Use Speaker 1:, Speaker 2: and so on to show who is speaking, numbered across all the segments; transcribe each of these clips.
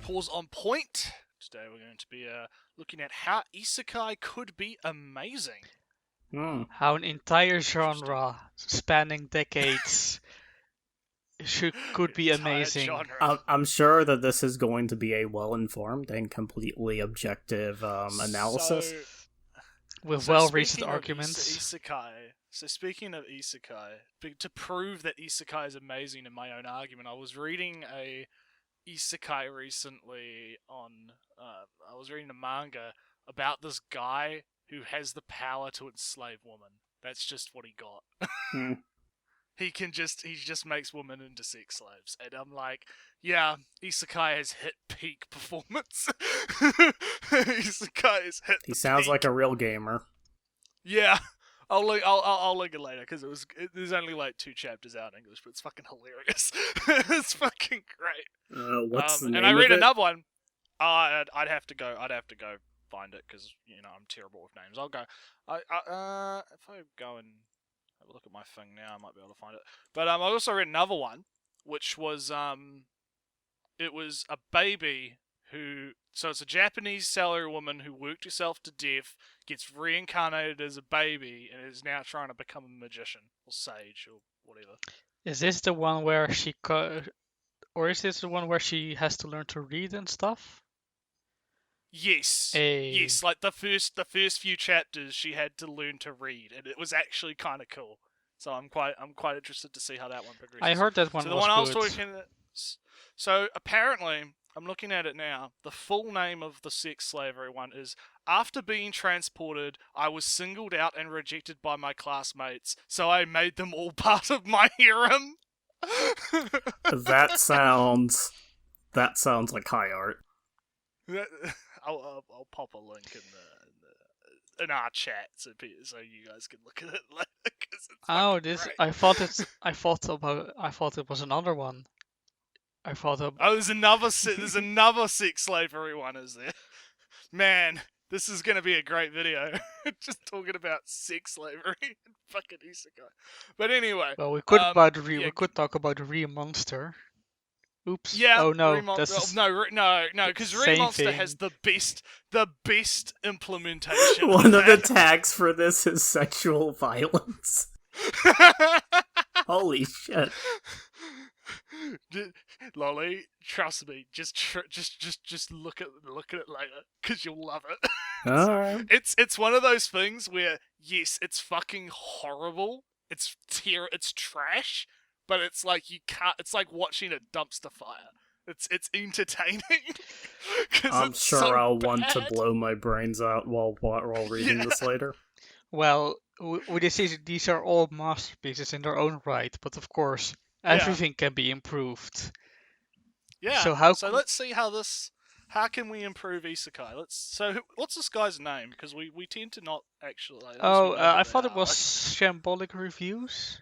Speaker 1: Pause on point. Today we're going to be looking at how Isekai could be amazing.
Speaker 2: How an entire genre spanning decades could be amazing.
Speaker 3: I'm sure that this is going to be a well-informed and completely objective analysis.
Speaker 2: With well-reasoned arguments.
Speaker 1: Isekai. So speaking of Isekai, to prove that Isekai is amazing in my own argument, I was reading a Isekai recently on... I was reading a manga about this guy who has the power to enslave women. That's just what he got. He just makes women into sex slaves. And I'm like, yeah, Isekai has hit peak performance. Isekai has hit
Speaker 3: He sounds
Speaker 1: peak.
Speaker 3: like a real gamer.
Speaker 1: Yeah. I'll link it later, because there's only like 2 chapters out in English, but it's fucking hilarious. It's fucking great.
Speaker 3: What's the name
Speaker 1: and I read
Speaker 3: of it?
Speaker 1: another one. I'd have to go find it, because, I'm terrible with names. I'll go. If I go and have a look at my thing now, I might be able to find it. But I also read another one, which was it was a baby who. So it's a Japanese salary woman who worked herself to death, gets reincarnated as a baby, and is now trying to become a magician or sage or whatever.
Speaker 2: Is this the one where or is this the one where she has to learn to read and stuff?
Speaker 1: Yes. Yes, like the first few chapters she had to learn to read, and it was actually kind of cool. So I'm quite interested to see how that one progresses.
Speaker 2: I heard that one
Speaker 1: so the
Speaker 2: was
Speaker 1: one
Speaker 2: good.
Speaker 1: I was talking. So apparently, I'm looking at it now. The full name of the sex slavery one is "After being transported, I was singled out and rejected by my classmates, so I made them all part of my harem."
Speaker 3: That sounds like high art.
Speaker 1: I'll pop a link in our chat so you guys can look at it later. Great.
Speaker 2: I thought it was another one.
Speaker 1: There's another sex slavery one, is there? Man, this is gonna be a great video. Just talking about sex slavery and fucking Isekai. But anyway.
Speaker 2: Well, we could talk about Re Monster. Oops.
Speaker 1: Yeah.
Speaker 2: Oh no,
Speaker 1: no, because Re Monster has the best implementation.
Speaker 3: One of the tags for this is sexual violence. Holy shit.
Speaker 1: Lolly, trust me, just look at it later, because you'll love it.
Speaker 3: Alright.
Speaker 1: It's one of those things where, yes, it's fucking horrible, it's trash, but it's like you can't. It's like watching a dumpster fire. It's entertaining.
Speaker 3: I'm
Speaker 1: it's
Speaker 3: sure
Speaker 1: so
Speaker 3: I'll
Speaker 1: bad.
Speaker 3: want to blow my brains out while reading this later.
Speaker 2: Well, these are all masterpieces in their own right, but of course, everything can be improved.
Speaker 1: Yeah. So let's see how can we improve Isekai? What's this guy's name? Because we tend to not actually.
Speaker 2: I thought it was Shambolic Reviews.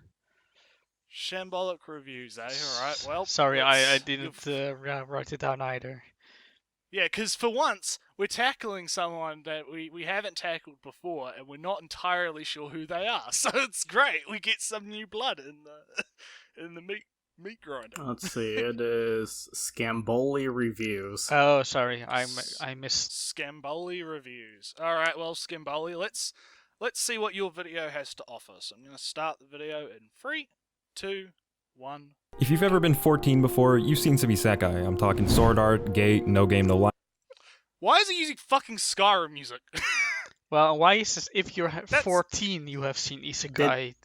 Speaker 1: Shambolic Reviews, eh? Alright, well...
Speaker 2: Sorry, I didn't write it down either.
Speaker 1: Yeah, because for once, we're tackling someone that we haven't tackled before, and we're not entirely sure who they are. So it's great. We get some new blood in the meat grinder.
Speaker 3: Let's see, it is Scamboli Reviews.
Speaker 2: Oh, sorry, I missed...
Speaker 1: Scamboli Reviews. Alright, well, Scamboli, let's see what your video has to offer. So I'm going to start the video in 3, 2, 1.
Speaker 4: If you've ever been 14 before, you've seen some Isekai. I'm talking Sword Art, Gate, No Game No Life.
Speaker 1: Why is he using fucking Skyrim music?
Speaker 2: Well, why is this? If you're 14, you have seen Isekai.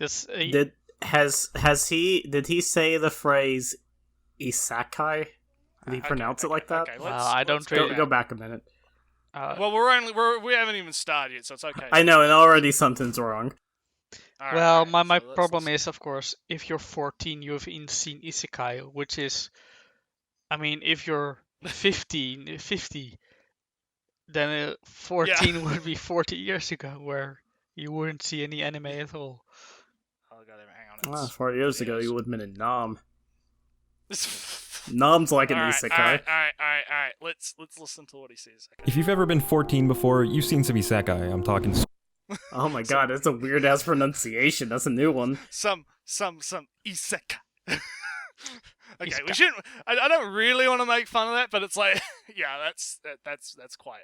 Speaker 3: Did he say the phrase Isekai? Did he pronounce it like that?
Speaker 1: Okay,
Speaker 2: I don't really
Speaker 3: go back a minute.
Speaker 1: Well, we haven't even started yet, so it's okay.
Speaker 3: I know, and already something's wrong.
Speaker 2: My problem is, of course, if you're 14, you've seen Isekai, which is, I mean, if you're 50, then 14 would be 40 years ago, where you wouldn't see any anime at all.
Speaker 1: Oh, God, hang on.
Speaker 3: 4 years ago, you would have been in Nom. Nom's like an Isekai.
Speaker 1: Alright. Let's listen to what he says. Okay.
Speaker 4: If you've ever been 14 before, you've seen some Isekai. I'm talking...
Speaker 3: Oh my god, that's a weird ass pronunciation. That's a new one.
Speaker 1: Some Isekai. Okay, we shouldn't. I don't really want to make fun of that, but it's like, yeah, that's quite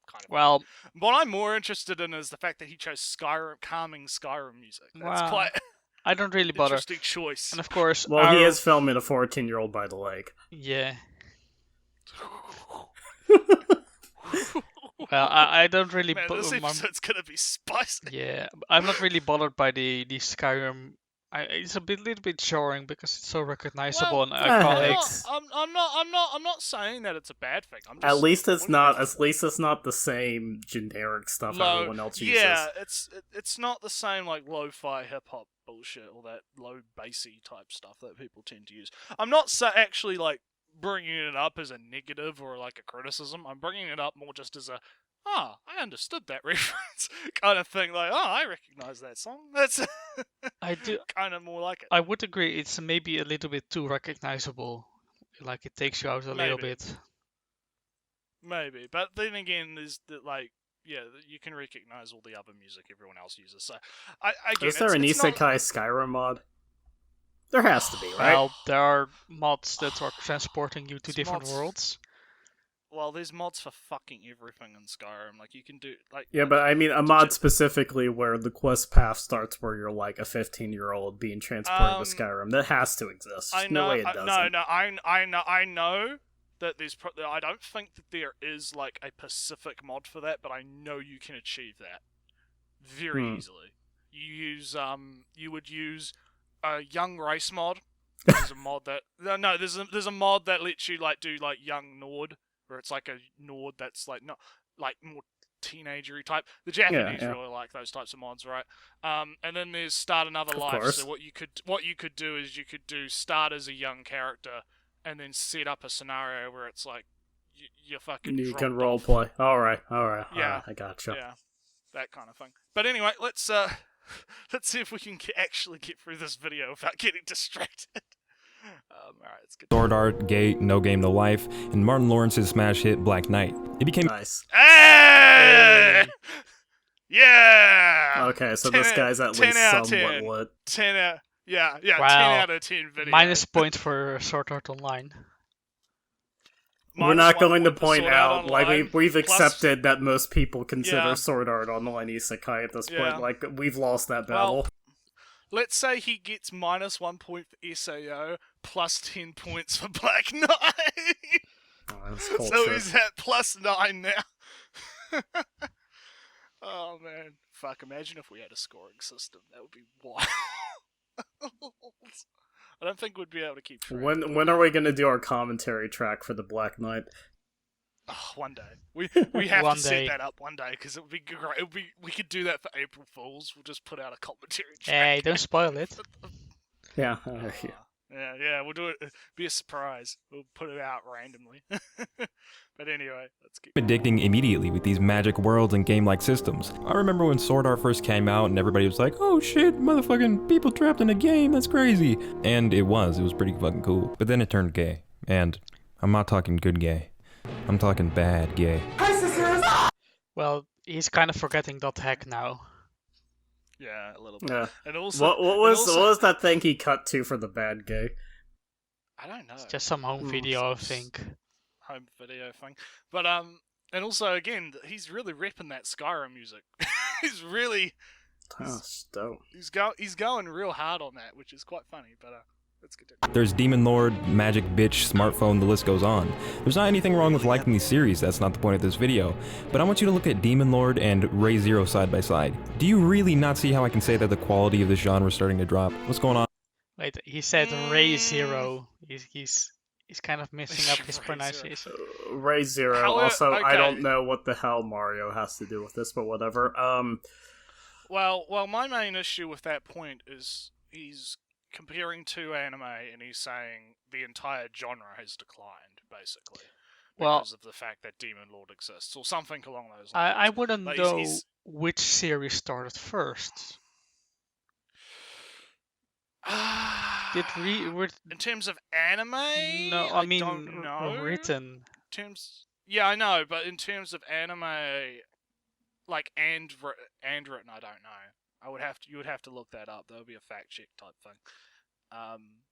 Speaker 1: kind of.
Speaker 2: Well,
Speaker 1: what I'm more interested in is the fact that he chose calming Skyrim music. That's quite.
Speaker 2: I don't really bother.
Speaker 1: Interesting choice.
Speaker 2: And of course,
Speaker 3: well, he is filming a 14-year-old by the lake.
Speaker 2: Yeah. Well, I don't really.
Speaker 1: Man, this episode's gonna be spicy.
Speaker 2: Yeah, I'm not really bothered by the Skyrim. It's little bit jarring because it's so recognizable and iconic.
Speaker 1: I'm not saying that it's a bad thing. I'm just,
Speaker 3: at least it's not the same generic stuff everyone else uses.
Speaker 1: Yeah, it's not the same like lo-fi hip hop bullshit or that low bassy type stuff that people tend to use. I'm not actually like bringing it up as a negative or like a criticism. I'm bringing it up more just as a I understood that reference kind of thing. Like, I recognize that song. That's
Speaker 2: I do
Speaker 1: kind of more like it.
Speaker 2: I would agree. It's maybe a little bit too recognizable. Like it takes you out a little bit.
Speaker 1: Maybe, but then again, there's like, yeah, you can recognize all the other music everyone else uses. So,
Speaker 3: is there an Isekai Skyrim mod? There has to be, right?
Speaker 2: Well, there are mods that are transporting you to different worlds.
Speaker 1: Well, there's mods for fucking everything in Skyrim. Like, you can do, like...
Speaker 3: Yeah, but I mean a mod specifically where the quest path starts where you're, like, a 15-year-old being transported to Skyrim. That has to exist.
Speaker 1: I know,
Speaker 3: no way it doesn't.
Speaker 1: I know that there's... I don't think that there is, like, a specific mod for that, but I know you can achieve that very easily. You would use a young race mod. There's a mod that... No, there's a mod that lets you, like, do, like, young Nord, where it's like a Nord that's like not like more teenagery type. The Japanese really like those types of mods, right? And then there's Start Another Life.
Speaker 3: Course.
Speaker 1: So what you could do is you could do start as a young character and then set up a scenario where it's like you fucking
Speaker 3: you can role play. All right.
Speaker 1: Yeah,
Speaker 3: I gotcha.
Speaker 1: Yeah, that kind of thing. But anyway, let's see if we can actually get through this video without getting distracted. Alright, let's get
Speaker 4: Sword Art, Gate, No Game, No Life, and Martin Lawrence's smash hit Black Knight. It became
Speaker 3: nice.
Speaker 1: Hey! Yeah!
Speaker 3: Okay, so this guy's at least somewhat lit.
Speaker 1: 10 out, yeah,
Speaker 2: wow.
Speaker 1: 10 out of 10 video.
Speaker 2: Minus point for Sword Art Online.
Speaker 3: We're not going to point out, like, we've accepted that most people consider Sword Art Online Isekai at this point. Like, we've lost that battle.
Speaker 1: Well, let's say he gets minus 1 point for SAO, plus 10 points for Black Knight. So he's at plus 9 now. Oh man, fuck! Imagine if we had a scoring system. That would be wild. I don't think we'd be able to keep track.
Speaker 3: When are we going to do our commentary track for the Black Knight?
Speaker 1: Oh, one day. We have to set that up one day because it would be great. We could do that for April Fools. We'll just put out a commentary track.
Speaker 2: Hey, don't spoil it.
Speaker 3: Yeah.
Speaker 1: Yeah, we'll do it. It'll be a surprise. We'll put it out randomly. But anyway, let's keep
Speaker 4: addicting immediately with these magic worlds and game-like systems. I remember when Sword Art first came out and everybody was like, oh shit, motherfucking people trapped in a game, that's crazy. And it was pretty fucking cool. But then it turned gay. And I'm not talking good gay. I'm talking bad gay.
Speaker 2: Well, he's kind of forgetting .hack now.
Speaker 1: Yeah, a little bit.
Speaker 3: Yeah.
Speaker 1: And also,
Speaker 3: what was that thing he cut to for the bad gay?
Speaker 1: I don't know.
Speaker 2: It's just some home video, I think.
Speaker 1: Home video thing. But and also again, he's really repping that Skyrim music. He's really
Speaker 3: dope.
Speaker 1: He's going real hard on that, which is quite funny, but let's continue.
Speaker 4: There's Demon Lord, Magic Bitch, Smartphone, the list goes on. There's not anything wrong with liking these series, that's not the point of this video. But I want you to look at Demon Lord and Ray Zero side by side. Do you really not see how I can say that the quality of this genre is starting to drop? What's going on?
Speaker 2: Wait, he said Ray Zero. He's kind of messing up his pronunciation.
Speaker 3: Ray Zero. Also, okay. I don't know what the hell Mario has to do with this, but whatever.
Speaker 1: Well, my main issue with that point is he's comparing two anime and he's saying the entire genre has declined, basically, because of the fact that Demon Lord exists, or something along those lines.
Speaker 2: I wouldn't know which series started first.
Speaker 1: In terms of anime? No,
Speaker 2: I mean
Speaker 1: don't know.
Speaker 2: Written.
Speaker 1: Yeah, I know, but in terms of anime, like and written, I don't know. You would have to look that up. That would be a fact check type thing.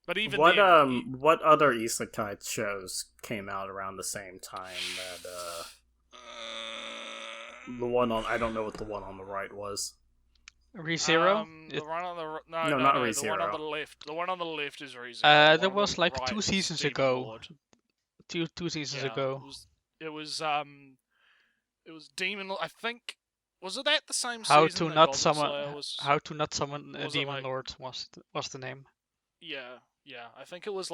Speaker 1: But even
Speaker 3: what
Speaker 1: then,
Speaker 3: what other isekai shows came out around the same time that the one on I don't know what the one on the right was.
Speaker 2: ReZero?
Speaker 1: The one on the
Speaker 3: No, not
Speaker 1: the
Speaker 3: ReZero.
Speaker 1: one on the left. The one on the left is ReZero.
Speaker 2: That was like
Speaker 1: right
Speaker 2: 2 seasons
Speaker 1: Demon
Speaker 2: ago.
Speaker 1: Lord.
Speaker 2: Two seasons ago.
Speaker 1: It was Demon Lord. I think was it at the same
Speaker 2: How
Speaker 1: season
Speaker 2: to
Speaker 1: that
Speaker 2: not
Speaker 1: Goblin
Speaker 2: summon
Speaker 1: Slayer was?
Speaker 2: How to not summon a
Speaker 1: was it
Speaker 2: demon
Speaker 1: like-
Speaker 2: lord was the name.
Speaker 1: Yeah. I think it was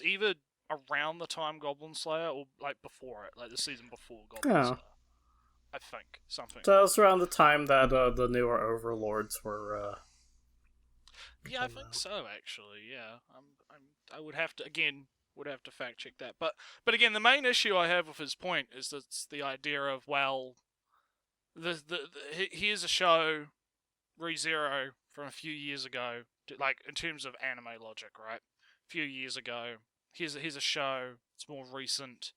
Speaker 1: either around the time Goblin Slayer or like before it, like the season before Goblin Slayer. I think something.
Speaker 3: So it was around the time that the newer overlords were.
Speaker 1: Yeah, I think so. Actually, yeah. I would have to fact check that. But again, the main issue I have with his point is that's the idea of here's a show, ReZero from a few years ago, like in terms of anime logic, right? A few years ago, here's a show. It's more recent.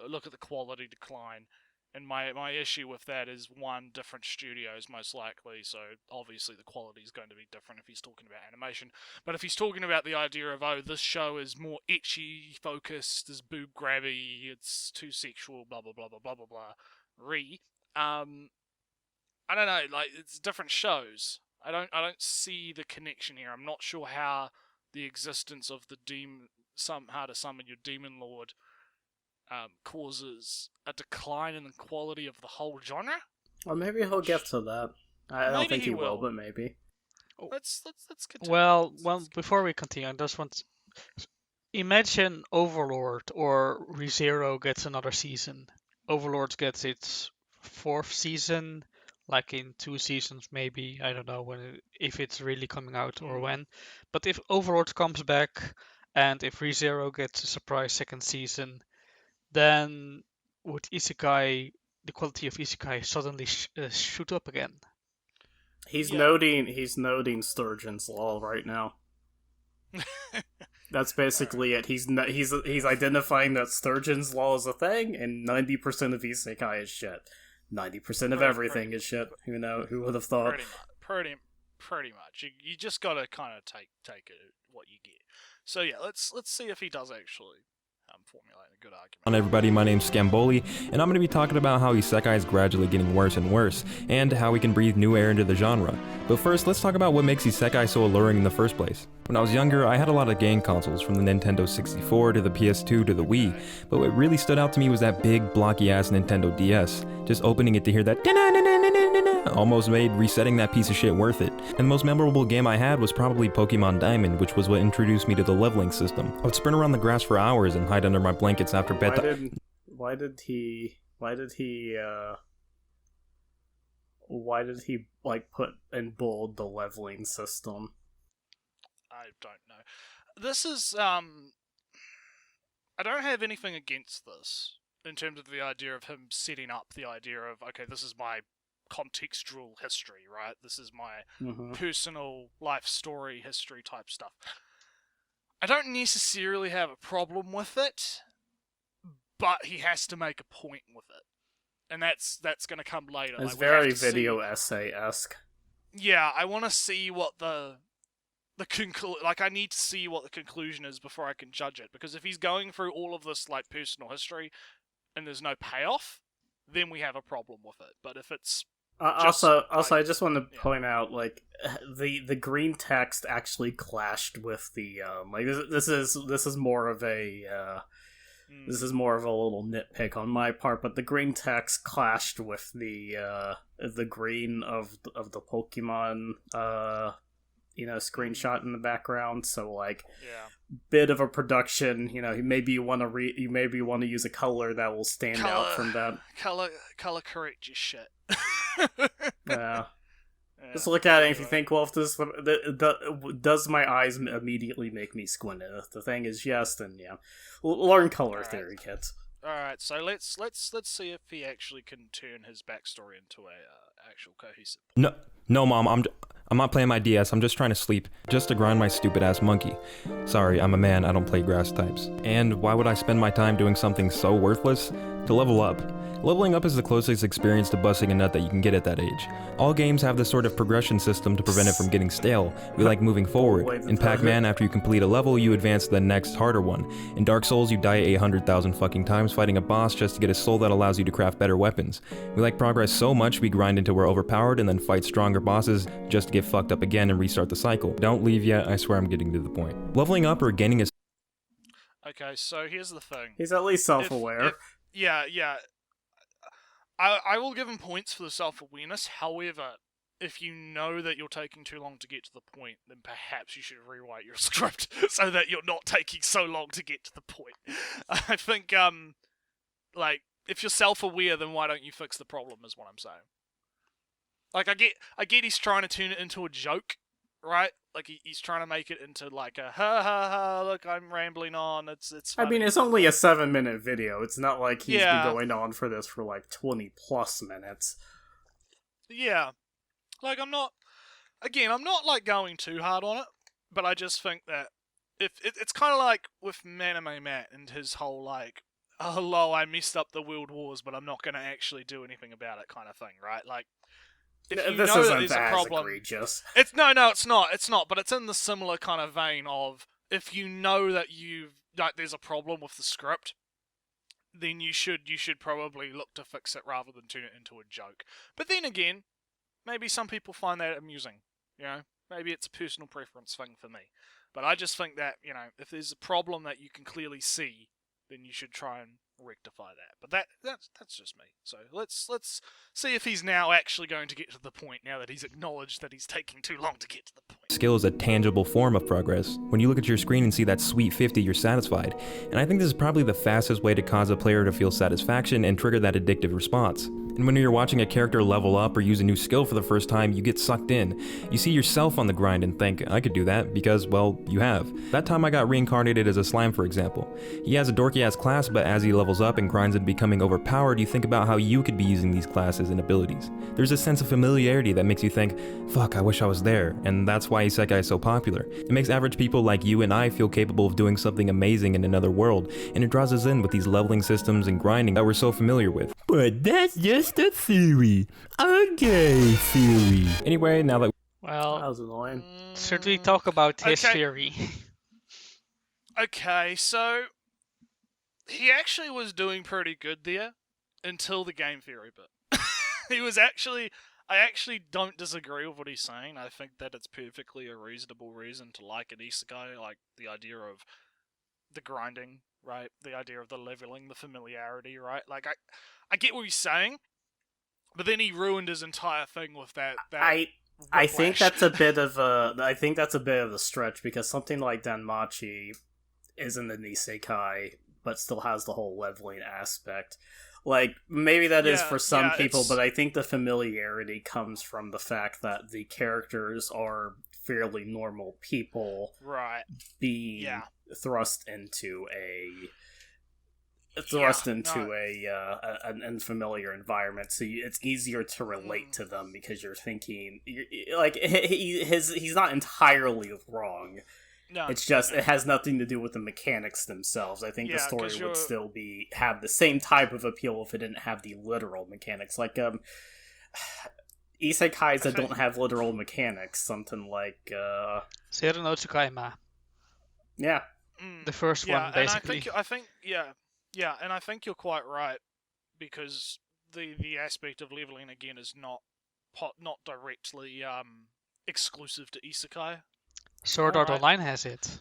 Speaker 1: Look at the quality decline. And my issue with that is, one, different studios most likely, so obviously the quality is going to be different if he's talking about animation. But if he's talking about the idea of, this show is more ecchi focused, is boob grabby, it's too sexual, blah blah blah blah blah blah blah. I don't know, like it's different shows. I don't see the connection here. I'm not sure how the existence of the how to summon your demon lord causes a decline in the quality of the whole genre.
Speaker 3: Well, maybe he'll get to that. I don't think he will, but maybe.
Speaker 1: Let's continue.
Speaker 2: Well, before we continue, I just want to imagine Overlord or ReZero gets another season. Overlord gets its 4th season, like in 2 seasons maybe. I don't know if it's really coming out or when. But if Overlord comes back and if ReZero gets a surprise 2nd season, then would the quality of Isekai suddenly shoot up again?
Speaker 3: He's noting Sturgeon's Law right now. That's basically it. He's identifying that Sturgeon's Law is a thing, and 90% of Isekai is shit. 90% of everything is shit. Who would have thought?
Speaker 1: Pretty much. You just gotta kind of take it what you get. So yeah, let's see if he does actually formulate a good argument.
Speaker 4: On everybody, my name's Scamboli, and I'm going to be talking about how Isekai is gradually getting worse and worse, and how we can breathe new air into the genre. But first, let's talk about what makes Isekai so alluring in the first place. When I was younger, I had a lot of game consoles, from the Nintendo 64 to the PS2 to the Wii, but what really stood out to me was that big, blocky-ass Nintendo DS. Just opening it to hear that almost made resetting that piece of shit worth it. And the most memorable game I had was probably Pokemon Diamond, which was what introduced me to the leveling system. I would sprint around the grass for hours and hide under my blankets after bedtime.
Speaker 3: Why did he like put in bold the leveling system?
Speaker 1: I don't know. This is I don't have anything against this in terms of the idea of him setting up the idea of, okay, this is my contextual history, right? This is my personal life story history type stuff. I don't necessarily have a problem with it, but he has to make a point with it. And that's going to come later.
Speaker 3: It's very video essay-esque.
Speaker 1: Yeah, I want to see what the I need to see what the conclusion is before I can judge it. Because if he's going through all of this like personal history and there's no payoff, then we have a problem with it. But if it's
Speaker 3: also, I just want to point out, like, the green text actually clashed with the like this is more of a this is more of a little nitpick on my part, but the green text clashed with the green of the Pokemon screenshot in the background. So like, bit of a production. Maybe you want to use a color that will stand out from that.
Speaker 1: Color correct your shit.
Speaker 3: Yeah. Just look at it, and if you think, well, if this does my eyes immediately make me squint? If the thing is yes, then yeah. Learn color theory, kids.
Speaker 1: All right, so let's see if he actually can turn his backstory into a actual cohesive.
Speaker 4: No, Mom, I'm not playing my DS, I'm just trying to sleep, just to grind my stupid ass monkey. Sorry, I'm a man, I don't play grass types. And why would I spend my time doing something so worthless? To level up. Leveling up is the closest experience to busting a nut that you can get at that age. All games have this sort of progression system to prevent it from getting stale. We like moving forward. In Pac-Man, after you complete a level, you advance to the next harder one. In Dark Souls, you die 800,000 fucking times fighting a boss just to get a soul that allows you to craft better weapons. We like progress so much we grind until we're overpowered and then fight stronger bosses just to get fucked up again and restart the cycle. Don't leave yet, I swear I'm getting to the point. Leveling up or gaining a...
Speaker 1: Okay, so here's the thing.
Speaker 3: He's at least self-aware.
Speaker 1: Yeah. I will give him points for the self-awareness. However, if you know that you're taking too long to get to the point, then perhaps you should rewrite your script so that you're not taking so long to get to the point. I think, like, if you're self-aware, then why don't you fix the problem, is what I'm saying. Like, I get he's trying to turn it into a joke, right? Like, he's trying to make it into, like, a ha, look, I'm rambling on, it's funny.
Speaker 3: I mean, it's only a 7-minute video. It's not like he's been going on for this for, like, 20-plus minutes.
Speaker 1: Yeah. Like, I'm not, like, going too hard on it, but I just think that if it's kind of like with Manime Matt and his whole, like, oh, lol, I messed up the World Wars, but I'm not going to actually do anything about it kind of thing, right? Like, if
Speaker 3: this
Speaker 1: know
Speaker 3: isn't
Speaker 1: that there's a problem,
Speaker 3: egregious.
Speaker 1: It's not. But it's in the similar kind of vein of if you know that there's a problem with the script, then you should probably look to fix it rather than turn it into a joke. But then again, maybe some people find that amusing. You know, maybe it's a personal preference thing for me. But I just think that, you know, if there's a problem that you can clearly see, then you should try and rectify that. But that's just me. So let's see if he's now actually going to get to the point now that he's acknowledged that he's taking too long to get to the point.
Speaker 4: Skill is a tangible form of progress. When you look at your screen and see that sweet 50, you're satisfied. And I think this is probably the fastest way to cause a player to feel satisfaction and trigger that addictive response. And when you're watching a character level up or use a new skill for the first time, you get sucked in. You see yourself on the grind and think, I could do that, because, well, you have. That time I got reincarnated as a slime, for example. He has a dorky-ass class, but as he levels up and grinds into becoming overpowered, you think about how you could be using these classes and abilities. There's a sense of familiarity that makes you think, fuck, I wish I was there, and that's why Isekai is so popular. It makes average people like you and I feel capable of doing something amazing in another world, and it draws us in with these leveling systems and grinding that we're so familiar with. But that's just a theory. Okay, theory. Anyway, now that...
Speaker 2: Well,
Speaker 3: That was annoying.
Speaker 2: should we talk about his
Speaker 1: Okay.
Speaker 2: theory?
Speaker 1: Okay, so he actually was doing pretty good there until the game theory bit. I actually don't disagree with what he's saying. I think that it's perfectly a reasonable reason to like an isekai, like the idea of the grinding, right? The idea of the leveling, the familiarity, right? Like, I get what he's saying, but then he ruined his entire thing with that
Speaker 3: I think
Speaker 1: whiplash.
Speaker 3: that's a bit of a stretch, because something like Danmachi isn't an isekai, but still has the whole leveling aspect. Like, maybe that is for some people, but I think the familiarity comes from the fact that the characters are fairly normal people,
Speaker 1: right,
Speaker 3: being thrust into an unfamiliar environment, so it's easier to relate to them because you're thinking, like, he's not entirely wrong.
Speaker 1: No,
Speaker 3: it's just it has nothing to do with the mechanics themselves. I think the story would still have the same type of appeal if it didn't have the literal mechanics. Like isekais that don't have literal mechanics, something like
Speaker 2: Zero no Tsukaima.
Speaker 3: Yeah.
Speaker 2: The first one, basically.
Speaker 1: And I think you're quite right, because the aspect of leveling again is not directly exclusive to isekai.
Speaker 2: Sword Art Online has it.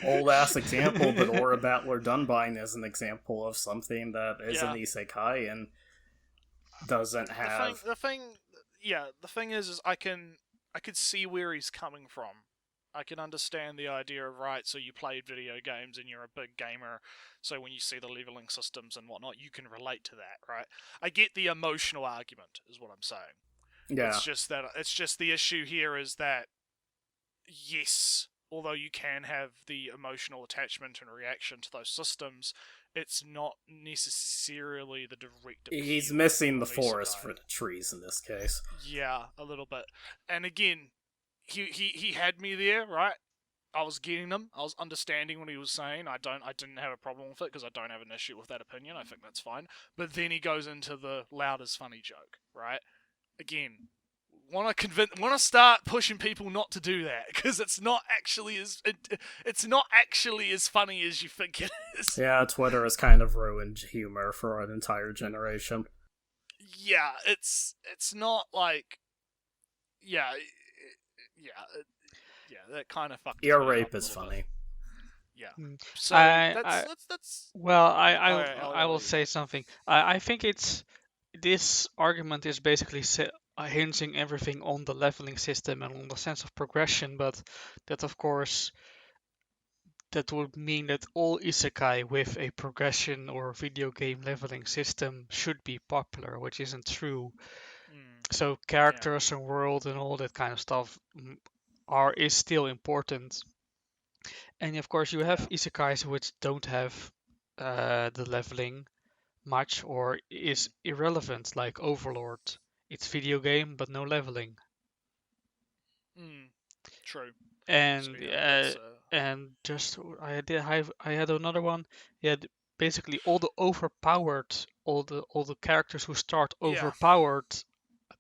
Speaker 3: Old ass example, but Aura Battler Dunbine is an example of something that is an isekai and doesn't have
Speaker 1: the thing is I could see where he's coming from. I can understand the idea of, right, so you played video games and you're a big gamer, so when you see the leveling systems and whatnot, you can relate to that, right? I get the emotional argument, is what I'm saying.
Speaker 3: Yeah.
Speaker 1: It's just the issue here is that, yes, although you can have the emotional attachment and reaction to those systems, it's not necessarily the direct appeal.
Speaker 3: He's missing the
Speaker 1: of
Speaker 3: forest
Speaker 1: Isekai.
Speaker 3: for the trees in this case.
Speaker 1: Yeah, a little bit. And again, he had me there, right? I was getting him. I was understanding what he was saying. I didn't have a problem with it because I don't have an issue with that opinion. I think that's fine. But then he goes into the loud is funny joke, right? Again, want to start pushing people not to do that because it's not actually as funny as you think it is.
Speaker 3: Yeah, Twitter has kind of ruined humor for an entire generation.
Speaker 1: Yeah, it's not like yeah. That kind of fucked.
Speaker 3: Ear
Speaker 1: me
Speaker 3: rape
Speaker 1: up a
Speaker 3: is
Speaker 1: little
Speaker 3: funny.
Speaker 1: bit. Yeah. So that's.
Speaker 2: Well,
Speaker 1: Alright,
Speaker 2: I will say something. I think this argument is basically hinging everything on the leveling system and on the sense of progression, but that of course that would mean that all isekai with a progression or video game leveling system should be popular, which isn't true. So characters and world and all that kind of stuff is still important. And of course you have isekais which don't have the leveling much or is irrelevant, like Overlord. It's video game but no leveling.
Speaker 1: True.
Speaker 2: And
Speaker 1: So, yeah,
Speaker 2: and just I had another one. Yeah, basically all the characters who start overpowered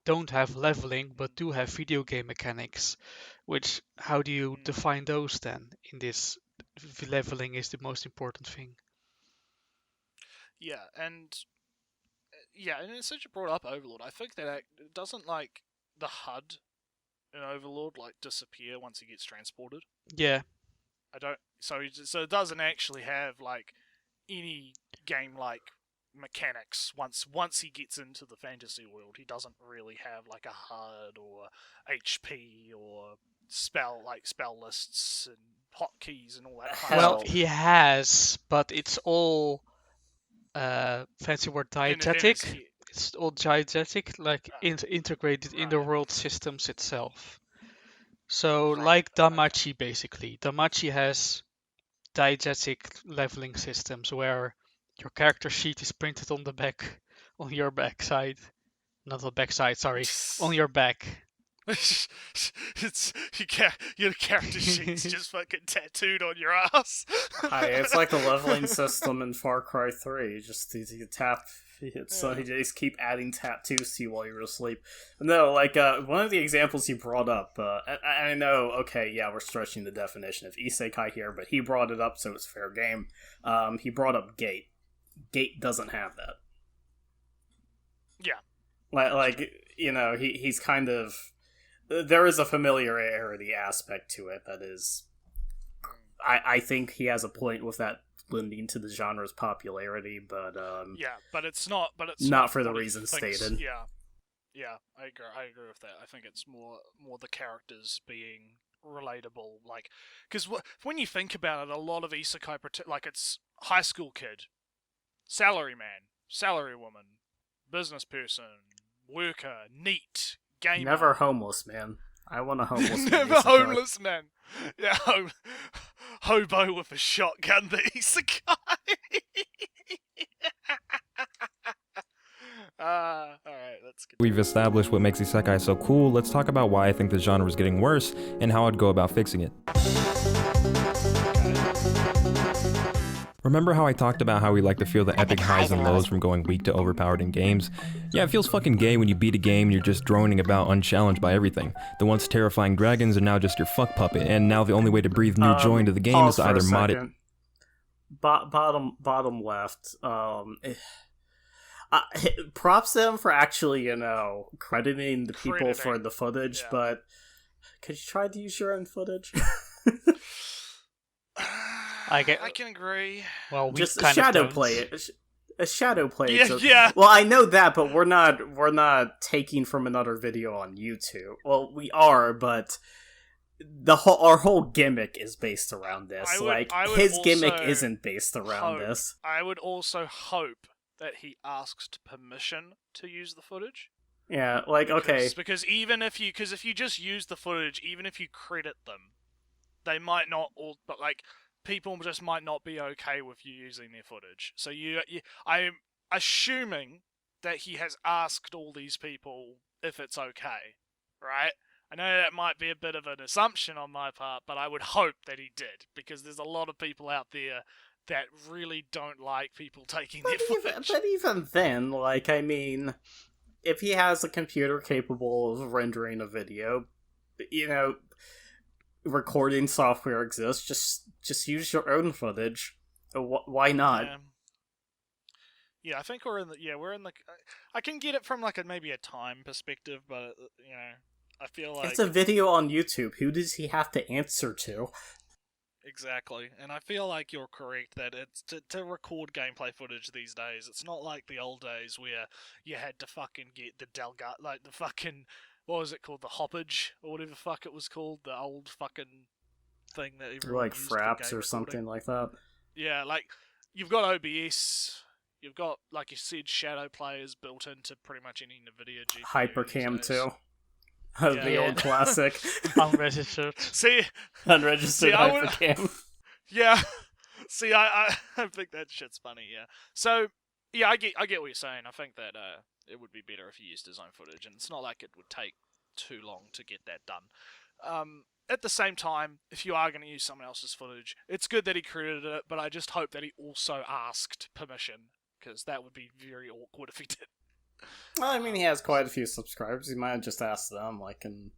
Speaker 2: don't have leveling but do have video game mechanics. Which how do you define those then? In this, leveling is the most important thing.
Speaker 1: Yeah, and since you brought up Overlord, I think that it doesn't like the HUD in Overlord like disappear once he gets transported.
Speaker 2: Yeah.
Speaker 1: I don't. So it doesn't actually have like any game like mechanics once he gets into the fantasy world. He doesn't really have like a HUD or HP or spell lists and hotkeys and all that kind of stuff.
Speaker 2: He has, but it's all fancy word diegetic. It's all diegetic, like integrated in the world systems itself. So like Damachi, basically. Damachi has diegetic leveling systems where your character sheet is printed on the back, on your backside. Not the backside, sorry. On your back.
Speaker 1: It's your character sheet's just fucking tattooed on your ass.
Speaker 3: Hi, it's like the leveling system in Far Cry 3. Just you tap. So you just keep adding tattoos to you while you're asleep. No, like one of the examples he brought up. I know. Okay, yeah, we're stretching the definition of isekai here, but he brought it up, so it's fair game. He brought up Gate. Gate doesn't have that.
Speaker 1: Yeah.
Speaker 3: Like he's kind of. There is a familiarity aspect to it that is. I think he has a point with that lending to the genre's popularity, but
Speaker 1: but it's not. But it's
Speaker 3: not for the reasons stated.
Speaker 1: Yeah, I agree with that. I think it's more the characters being relatable, like because when you think about it, a lot of isekai, like it's high school kid, salaryman, salarywoman, business person, worker, neat, gamer.
Speaker 3: Never homeless, man. I want a homeless man.
Speaker 1: Never homeless man. Yeah, hobo with a shotgun, the isekai. Alright, that's good.
Speaker 4: We've established what makes Isekai so cool. Let's talk about why I think the genre is getting worse and how I'd go about fixing it. Remember how I talked about how we like to feel the epic highs and lows from going weak to overpowered in games? Yeah, it feels fucking gay when you beat a game and you're just droning about unchallenged by everything. The once terrifying dragons are now just your fuck puppet, and now the only way to breathe new joy into the game is to either mod it...
Speaker 3: Bottom left. Props them for actually, crediting the people for the footage, but could you try to use your own footage?
Speaker 2: I can
Speaker 1: agree.
Speaker 2: Well, we
Speaker 3: just
Speaker 2: kind
Speaker 3: shadow
Speaker 2: of
Speaker 3: play it. A shadow play.
Speaker 1: Yeah.
Speaker 3: Well, I know that, but we're not taking from another video on YouTube. Well, we are, but our whole gimmick is based around this. His gimmick isn't based around this.
Speaker 1: I would also hope that he asked permission to use the footage.
Speaker 3: Yeah, okay.
Speaker 1: Because if you just use the footage, even if you credit them, they might not all. But people just might not be okay with you using their footage. So I'm assuming that he has asked all these people if it's okay, right? I know that might be a bit of an assumption on my part, but I would hope that he did, because there's a lot of people out there that really don't like people taking their footage.
Speaker 3: But even then, like, I mean, if he has a computer capable of rendering a video, you know, recording software exists, just use your own footage. Why not?
Speaker 1: Yeah, I think we're in the. I can get it from like maybe a time perspective, but I feel like
Speaker 3: it's a video on YouTube. Who does he have to answer to?
Speaker 1: Exactly, and I feel like you're correct that it's to record gameplay footage these days. It's not like the old days where you had to fucking get the like the fucking, what was it called, the hoppage or whatever the fuck it was called, the old fucking thing that everyone
Speaker 3: like
Speaker 1: used for
Speaker 3: fraps
Speaker 1: game
Speaker 3: or something
Speaker 1: recording.
Speaker 3: like that.
Speaker 1: Yeah, like you've got OBS, you've got, like you said, shadow players built into pretty much any NVIDIA GPU.
Speaker 3: Hypercam too.
Speaker 1: Yeah.
Speaker 3: The old classic.
Speaker 2: Unregistered.
Speaker 3: Unregistered hypercam.
Speaker 1: Yeah. See, I think that shit's funny, yeah. So, yeah, I get what you're saying. I think that it would be better if he used his own footage, and it's not like it would take too long to get that done. At the same time, if you are going to use someone else's footage, it's good that he credited it, but I just hope that he also asked permission, because that would be very awkward if he did.
Speaker 3: Well, I mean, he has quite a few subscribers. He might have just asked them, like, and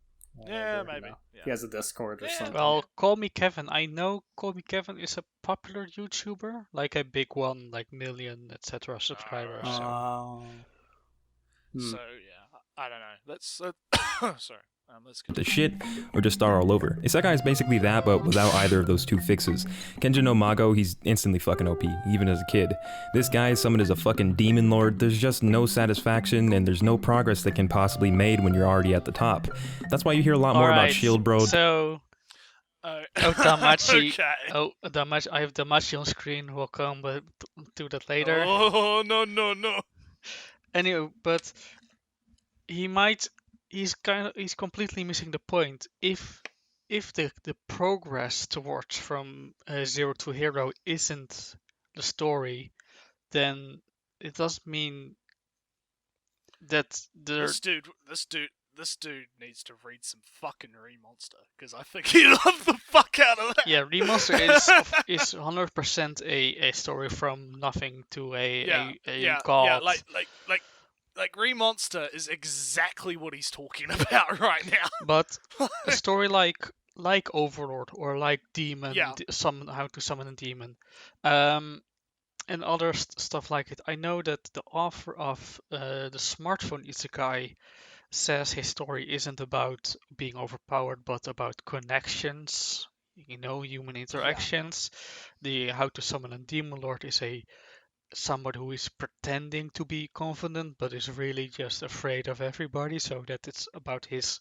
Speaker 1: yeah, maybe. Yeah.
Speaker 3: He has a Discord or something.
Speaker 2: Well, Call Me Kevin. I know Call Me Kevin is a popular YouTuber, like a big one, like million, etc. subscribers.
Speaker 1: So yeah, I don't know. Let's sorry. Let's
Speaker 4: the shit, or just star all over. Isekai is basically that, but without either of those two fixes. Kenja no Mago, he's instantly fucking OP, even as a kid. This guy is summoned as a fucking demon lord. There's just no satisfaction, and there's no progress that can possibly be made when you're already at the top. That's why you hear a lot more about Shield Bro.
Speaker 2: So, Damachi.
Speaker 1: Okay.
Speaker 2: Damachi. I have Damachi on screen. We'll come to that later.
Speaker 1: Oh no.
Speaker 2: Anyway, but he's completely missing the point. If the progress towards from zero to hero isn't the story, then it does mean that
Speaker 1: this dude needs to read some fucking Remonster, because I think he loved the fuck out of that.
Speaker 2: Yeah, Remonster is 100% a story from nothing to a god.
Speaker 1: Yeah, like Remonster is exactly what he's talking about right now.
Speaker 2: But a story like Overlord or like Demon, how to summon a demon, and other stuff like it. I know that the author of the smartphone Isekai says his story isn't about being overpowered, but about connections. Human interactions. The how to summon a demon lord is somebody who is pretending to be confident but is really just afraid of everybody, so that it's about his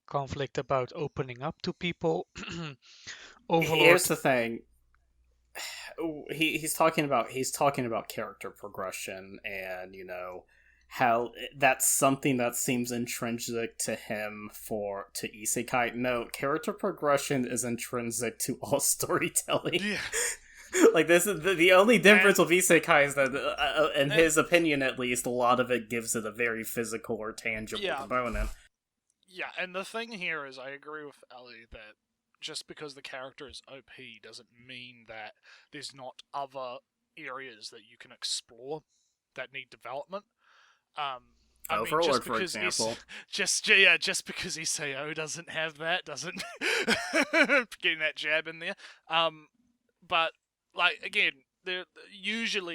Speaker 2: conflict about opening up to people. Overlord.
Speaker 3: Here's the thing. He's talking about character progression, and how that's something that seems intrinsic to him to Isekai. No, character progression is intrinsic to all storytelling.
Speaker 1: Yeah.
Speaker 3: Like, this is the only difference with Isekai is that, in his opinion at least, a lot of it gives it a very physical or tangible component.
Speaker 1: Yeah, and the thing here is, I agree with Ellie that just because the character is OP doesn't mean that there's not other areas that you can explore that need development.
Speaker 3: Overlord, for example.
Speaker 1: Just because Isao doesn't have that, doesn't getting that jab in there. But like, again, they're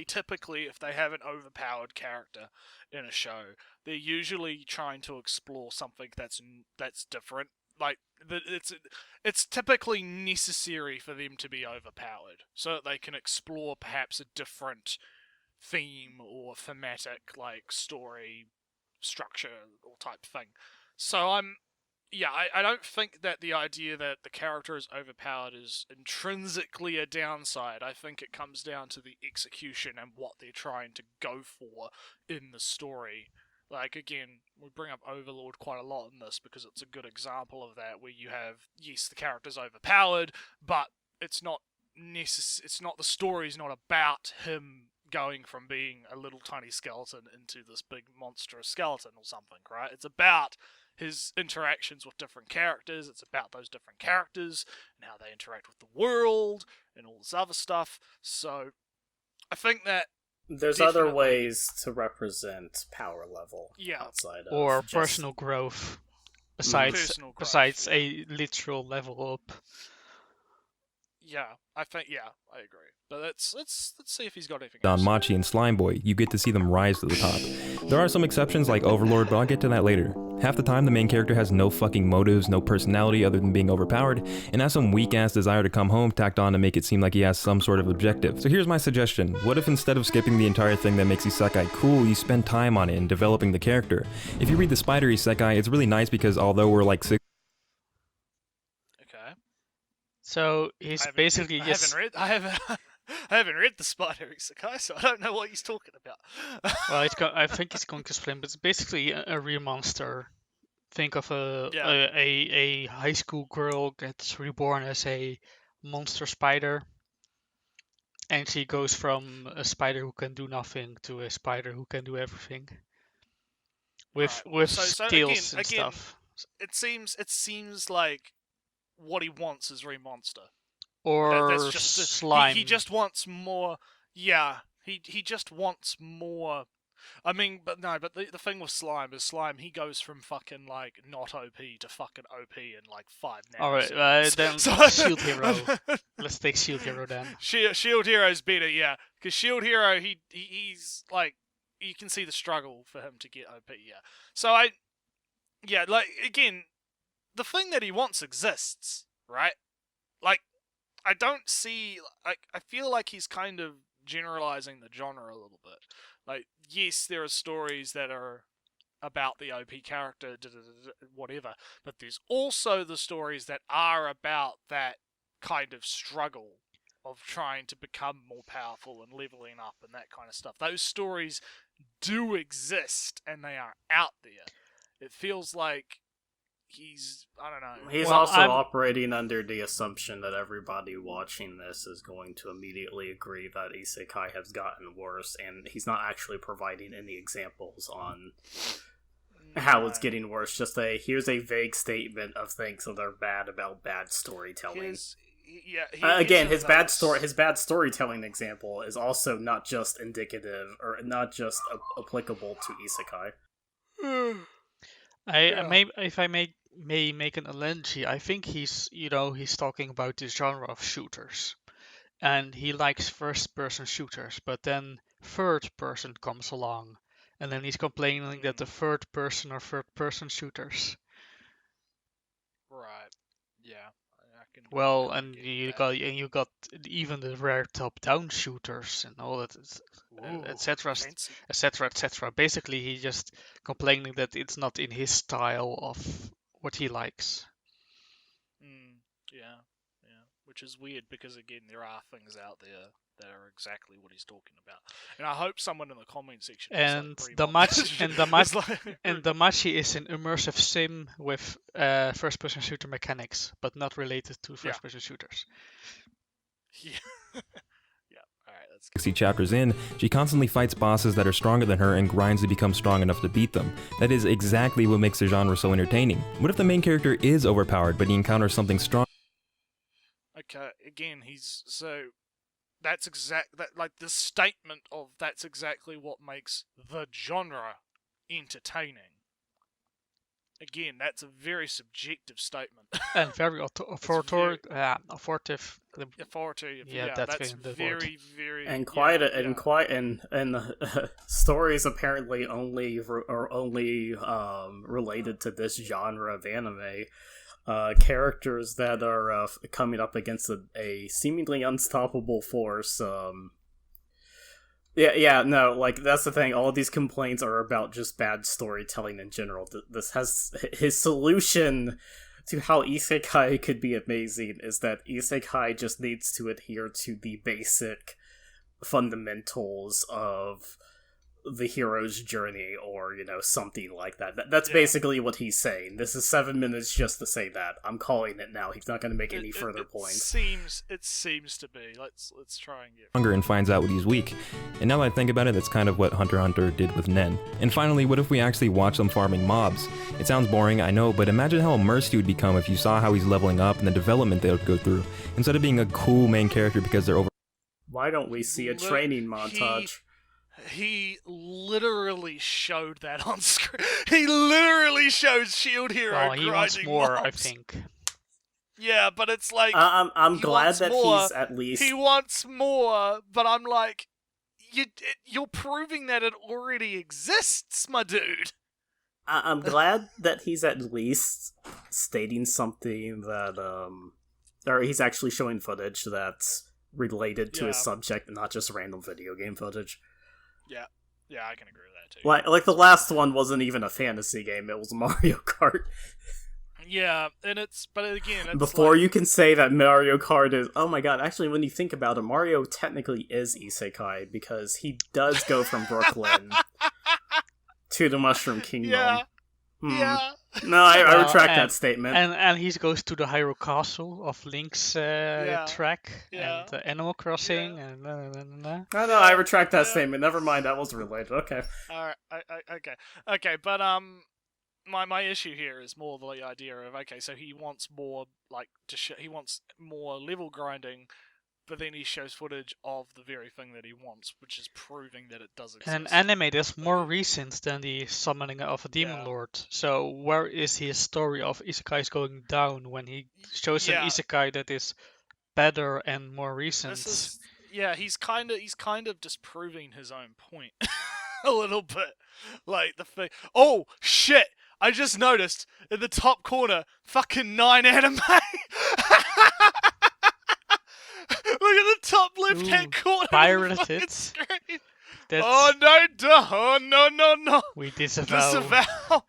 Speaker 1: typically, if they have an overpowered character in a show, they're usually trying to explore something that's different. Like, it's typically necessary for them to be overpowered so that they can explore perhaps a different theme or thematic, like, story structure or type thing. So I don't think that the idea that the character is overpowered is intrinsically a downside. I think it comes down to the execution and what they're trying to go for in the story. Like, again, we bring up Overlord quite a lot in this because it's a good example of that, where you have, yes, the character's overpowered, but it's not it's not, the story's not about him going from being a little tiny skeleton into this big monstrous skeleton or something, right? It's about his interactions with different characters. It's about those different characters and how they interact with the world and all this other stuff. So I think that
Speaker 3: there's other ways to represent power level outside of
Speaker 2: or
Speaker 3: just...
Speaker 2: personal growth besides a literal level up.
Speaker 1: Yeah, I agree. But let's see if he's got anything
Speaker 4: Don
Speaker 1: else.
Speaker 4: Machi and Slime Boy, you get to see them rise to the top. There are some exceptions like Overlord, but I'll get to that later. Half the time, the main character has no fucking motives, no personality other than being overpowered, and has some weak-ass desire to come home tacked on to make it seem like he has some sort of objective. So here's my suggestion. What if instead of skipping the entire thing that makes Isekai cool, you spend time on it and developing the character? If you read the Spider Isekai, it's really nice because although we're like 6...
Speaker 1: Okay.
Speaker 2: So he's basically just...
Speaker 1: I haven't read the Spider Isekai, so I don't know what he's talking about.
Speaker 2: Well, I think he's going to explain, but it's basically a real monster. Think of a high school girl gets reborn as a monster spider, and she goes from a spider who can do nothing to a spider who can do everything. With skills and stuff.
Speaker 1: It seems like what he wants is Remonster.
Speaker 2: Or
Speaker 1: that's just
Speaker 2: slime.
Speaker 1: He just wants more. Yeah, he just wants more. I mean, but the thing with Slime is he goes from fucking like not OP to fucking OP in like 5 minutes.
Speaker 2: Alright, then Shield Hero. Let's take Shield Hero then.
Speaker 1: Shield Hero's better, yeah. Because Shield Hero, he's like, you can see the struggle for him to get OP, yeah. So like, again, the thing that he wants exists, right? Like, I don't see, like, I feel like he's kind of generalizing the genre a little bit. Like, yes, there are stories that are about the OP character, whatever, but there's also the stories that are about that kind of struggle of trying to become more powerful and leveling up and that kind of stuff. Those stories do exist, and they are out there. It feels like I don't know.
Speaker 3: He's operating under the assumption that everybody watching this is going to immediately agree that Isekai has gotten worse, and he's not actually providing any examples on how it's getting worse. Just here's a vague statement of things that are bad about bad storytelling. His bad storytelling example is also not just indicative or not just applicable to Isekai.
Speaker 2: If I may make an analogy, I think he's talking about this genre of shooters, and he likes first-person shooters, but then third-person comes along, and then he's complaining that the third-person or third-person shooters.
Speaker 1: Right. Yeah.
Speaker 2: Well, and you got even the rare top-down shooters and all that, etc., etc., etc. Basically, he's just complaining that it's not in his style of what he likes.
Speaker 1: Yeah, which is weird because again, there are things out there that are exactly what he's talking about, and I hope someone in the comment section.
Speaker 2: And the Machi is an immersive sim with first-person shooter mechanics, but not related to first-person shooters.
Speaker 1: Yeah. Yeah. All right. That's
Speaker 4: 60 chapters in, she constantly fights bosses that are stronger than her and grinds to become strong enough to beat them. That is exactly what makes the genre so entertaining. What if the main character is overpowered, but he encounters something strong?
Speaker 1: Okay. Again, that's the statement of that's exactly what makes the genre entertaining. Again, that's a very subjective statement.
Speaker 2: And very authoritative.
Speaker 1: Authoritative.
Speaker 2: Yeah,
Speaker 1: that's very, very.
Speaker 3: And stories apparently only related to this genre of anime. Characters that are coming up against a seemingly unstoppable force. Like, that's the thing. All of these complaints are about just bad storytelling in general. This has his solution to how Isekai could be amazing is that Isekai just needs to adhere to the basic fundamentals of the hero's journey, or something like that. That's basically what he's saying. This is 7 minutes just to say that. I'm calling it now. He's not going to make any further points.
Speaker 1: It seems to be. Let's try and get
Speaker 4: Hunger and finds out what he's weak. And now that I think about it, that's kind of what Hunter x Hunter did with Nen. And finally, what if we actually watch them farming mobs? It sounds boring, I know, but imagine how immersed you would become if you saw how he's leveling up and the development they would go through, instead of being a cool main character because they're over.
Speaker 3: Why don't we see a training montage?
Speaker 1: He literally showed that on screen. He literally shows Shield Hero grinding
Speaker 2: he wants more,
Speaker 1: mobs.
Speaker 2: I think.
Speaker 1: Yeah, but it's like
Speaker 3: I'm glad that he's at least.
Speaker 1: He wants more, but I'm like, you're proving that it already exists, my dude.
Speaker 3: I'm glad that he's at least stating something that or he's actually showing footage that's related to his subject and not just random video game footage.
Speaker 1: Yeah, I can agree with that too.
Speaker 3: Like the last one wasn't even a fantasy game; it was Mario Kart.
Speaker 1: Yeah, but again, it's
Speaker 3: before you can say that Mario Kart is, oh my god, actually when you think about it, Mario technically is Isekai because he does go from Brooklyn to the Mushroom Kingdom.
Speaker 1: Yeah.
Speaker 3: No, I retract that statement.
Speaker 2: And he goes to the Hyrule Castle of Link's track and Animal Crossing and
Speaker 3: No, I retract that statement. Never mind, that was related. Okay.
Speaker 1: Alright, okay, but my issue here is more the idea of, okay, so he wants more, he wants more level grinding, but then he shows footage of the very thing that he wants, which is proving that it does exist.
Speaker 2: An anime that's more recent than the summoning of a demon lord. So where is his story of isekais going down when he shows an isekai that is better and more recent?
Speaker 1: He's kind of disproving his own point a little bit. Like the thing. Oh shit! I just noticed in the top corner, fucking 9 anime. Look at the top left-hand corner.
Speaker 2: Pirated.
Speaker 1: Oh no!
Speaker 2: We disavow.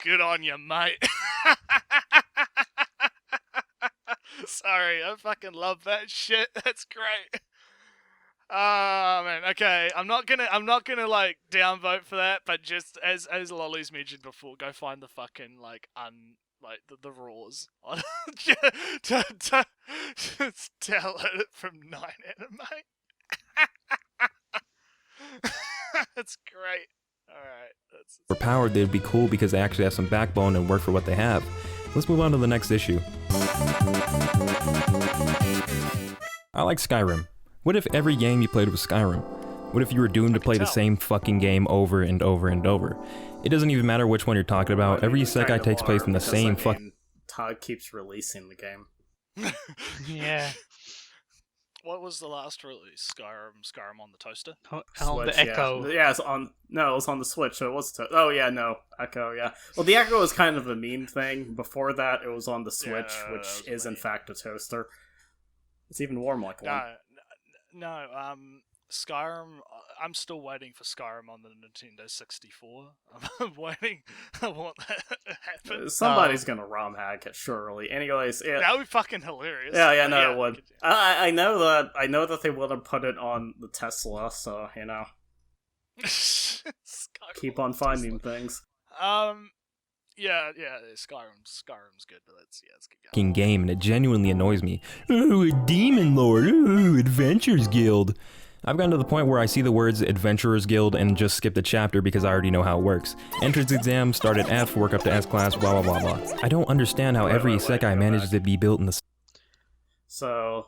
Speaker 1: Good on you, mate. Sorry, I fucking love that shit. That's great. Man, okay. I'm not gonna like downvote for that, but just as Lolly's mentioned before, go find the fucking the rules on to tell it from 9 anime. That's great. Alright.
Speaker 4: Overpowered, they'd be cool because they actually have some backbone and work for what they have. Let's move on to the next issue. I like Skyrim. What if every game you played was Skyrim? What if you were doomed to play the same fucking game over and over and over? It doesn't even matter which one you're talking about. Every isekai takes place in the same fucking...
Speaker 3: Todd keeps releasing the game.
Speaker 2: Yeah.
Speaker 1: What was the last release? Skyrim on the toaster?
Speaker 2: On the Echo.
Speaker 3: Yeah, it was on the Switch, so it was... Echo, yeah. Well, the Echo was kind of a meme thing. Before that, it was on the Switch, which is in fact a toaster. It's even warm like one.
Speaker 1: No, Skyrim, I'm still waiting for Skyrim on the Nintendo 64. I'm waiting. I want that to happen.
Speaker 3: Somebody's gonna ROM hack it, surely. Anyways,
Speaker 1: that would be fucking hilarious.
Speaker 3: It would. I know that they would have put it on the Tesla, so, keep on finding things.
Speaker 1: Yeah, Skyrim's good, but it's good
Speaker 4: game, and it genuinely annoys me. Oh, a demon lord. Oh, Adventurers Guild. I've gotten to the point where I see the words Adventurers Guild and just skip the chapter because I already know how it works. Entrance exam, start at F, work up to S class, blah blah blah blah. I don't understand how every isekai manages to be built in the...
Speaker 3: So...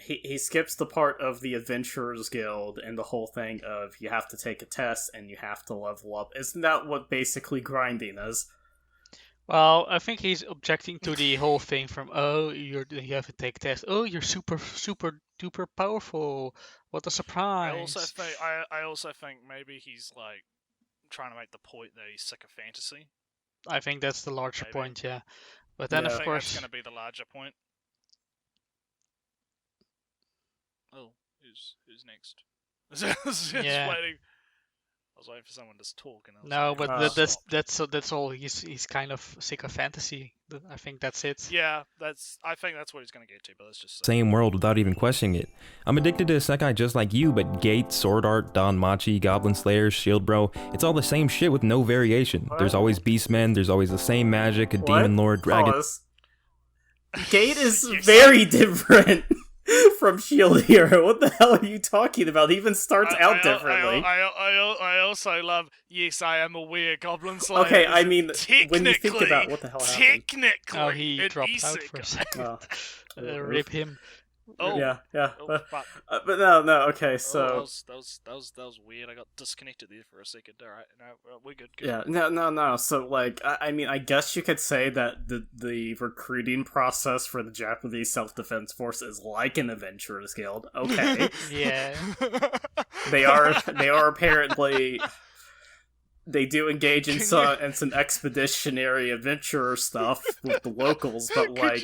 Speaker 3: He skips the part of the Adventurers Guild and the whole thing of you have to take a test and you have to level up. Isn't that what basically grinding is?
Speaker 2: Well, I think he's objecting to the whole thing from, you have to take tests. Oh, you're super duper powerful. What a surprise.
Speaker 1: I also think maybe he's like trying to make the point that he's sick of fantasy.
Speaker 2: I think that's the larger point, yeah. But then, of course,
Speaker 1: that's going to be the larger point. Oh, who's next? Just waiting. I was waiting for someone to talk, and I was
Speaker 2: No,
Speaker 1: like,
Speaker 2: but
Speaker 3: Ah.
Speaker 2: that's all. He's kind of sick of fantasy. I think that's it.
Speaker 1: Yeah, I think that's what he's gonna get to, but let's just
Speaker 4: Same world without even questioning it. I'm addicted to Isekai just like you, but Gate, Sword Art, Danmachi, Goblin Slayer, Shield Bro, it's all the same shit with no variation.
Speaker 3: What?
Speaker 4: There's always beastmen, there's always the same magic, a
Speaker 3: What?
Speaker 4: demon lord, dragon.
Speaker 3: Pause. Gate is
Speaker 1: You're
Speaker 3: very different from Shield Hero. What the hell are you talking about? He even starts out differently.
Speaker 1: I also love. Yes, I am aware. Goblin Slayer.
Speaker 3: Okay,
Speaker 1: is
Speaker 3: I mean, when you think
Speaker 1: technically-
Speaker 3: about what the hell happened.
Speaker 1: Technically,
Speaker 2: Oh, he
Speaker 1: an
Speaker 2: dropped out for a
Speaker 1: isekai.
Speaker 2: second.
Speaker 3: Oh.
Speaker 2: Rip him.
Speaker 1: Oh,
Speaker 3: Yeah.
Speaker 1: oh, fuck.
Speaker 3: But no, okay,
Speaker 1: Oh,
Speaker 3: so...
Speaker 1: that was weird. I got disconnected there for a second. All right, no, we're good.
Speaker 3: Yeah, no. So, like, I mean, I guess you could say that the recruiting process for the Japanese Self-Defense Force is like an Adventurers Guild. Okay.
Speaker 2: Yeah.
Speaker 3: They are apparently... They do engage in some expeditionary adventurer stuff with the locals, but like...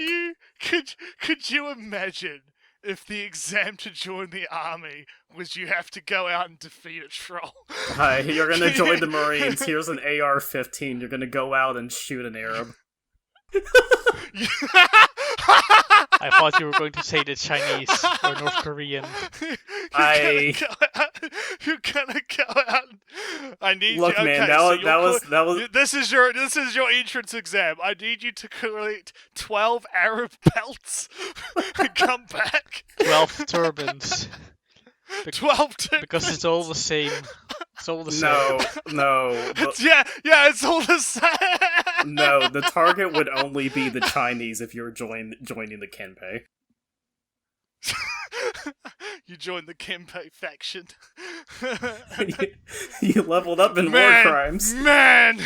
Speaker 1: Could you imagine if the exam to join the army was you have to go out and defeat a troll?
Speaker 3: Hi, you're gonna join the Marines. Here's an AR-15. You're gonna go out and shoot an Arab.
Speaker 2: I thought you were going to say the Chinese or North Korean.
Speaker 1: You're gonna go out. I need
Speaker 3: Look,
Speaker 1: you. Okay,
Speaker 3: man,
Speaker 1: so
Speaker 3: that was.
Speaker 1: This is your entrance exam. I need you to collect 12 Arab pelts and come back.
Speaker 2: 12 turbans.
Speaker 1: 12 turbans.
Speaker 2: Because it's all the same. It's all the same.
Speaker 3: No.
Speaker 1: Yeah, it's all the same.
Speaker 3: No, the target would only be the Chinese if you're joining the Kenpei.
Speaker 1: You joined the Kenpei faction.
Speaker 3: You leveled up in war crimes.
Speaker 1: Man,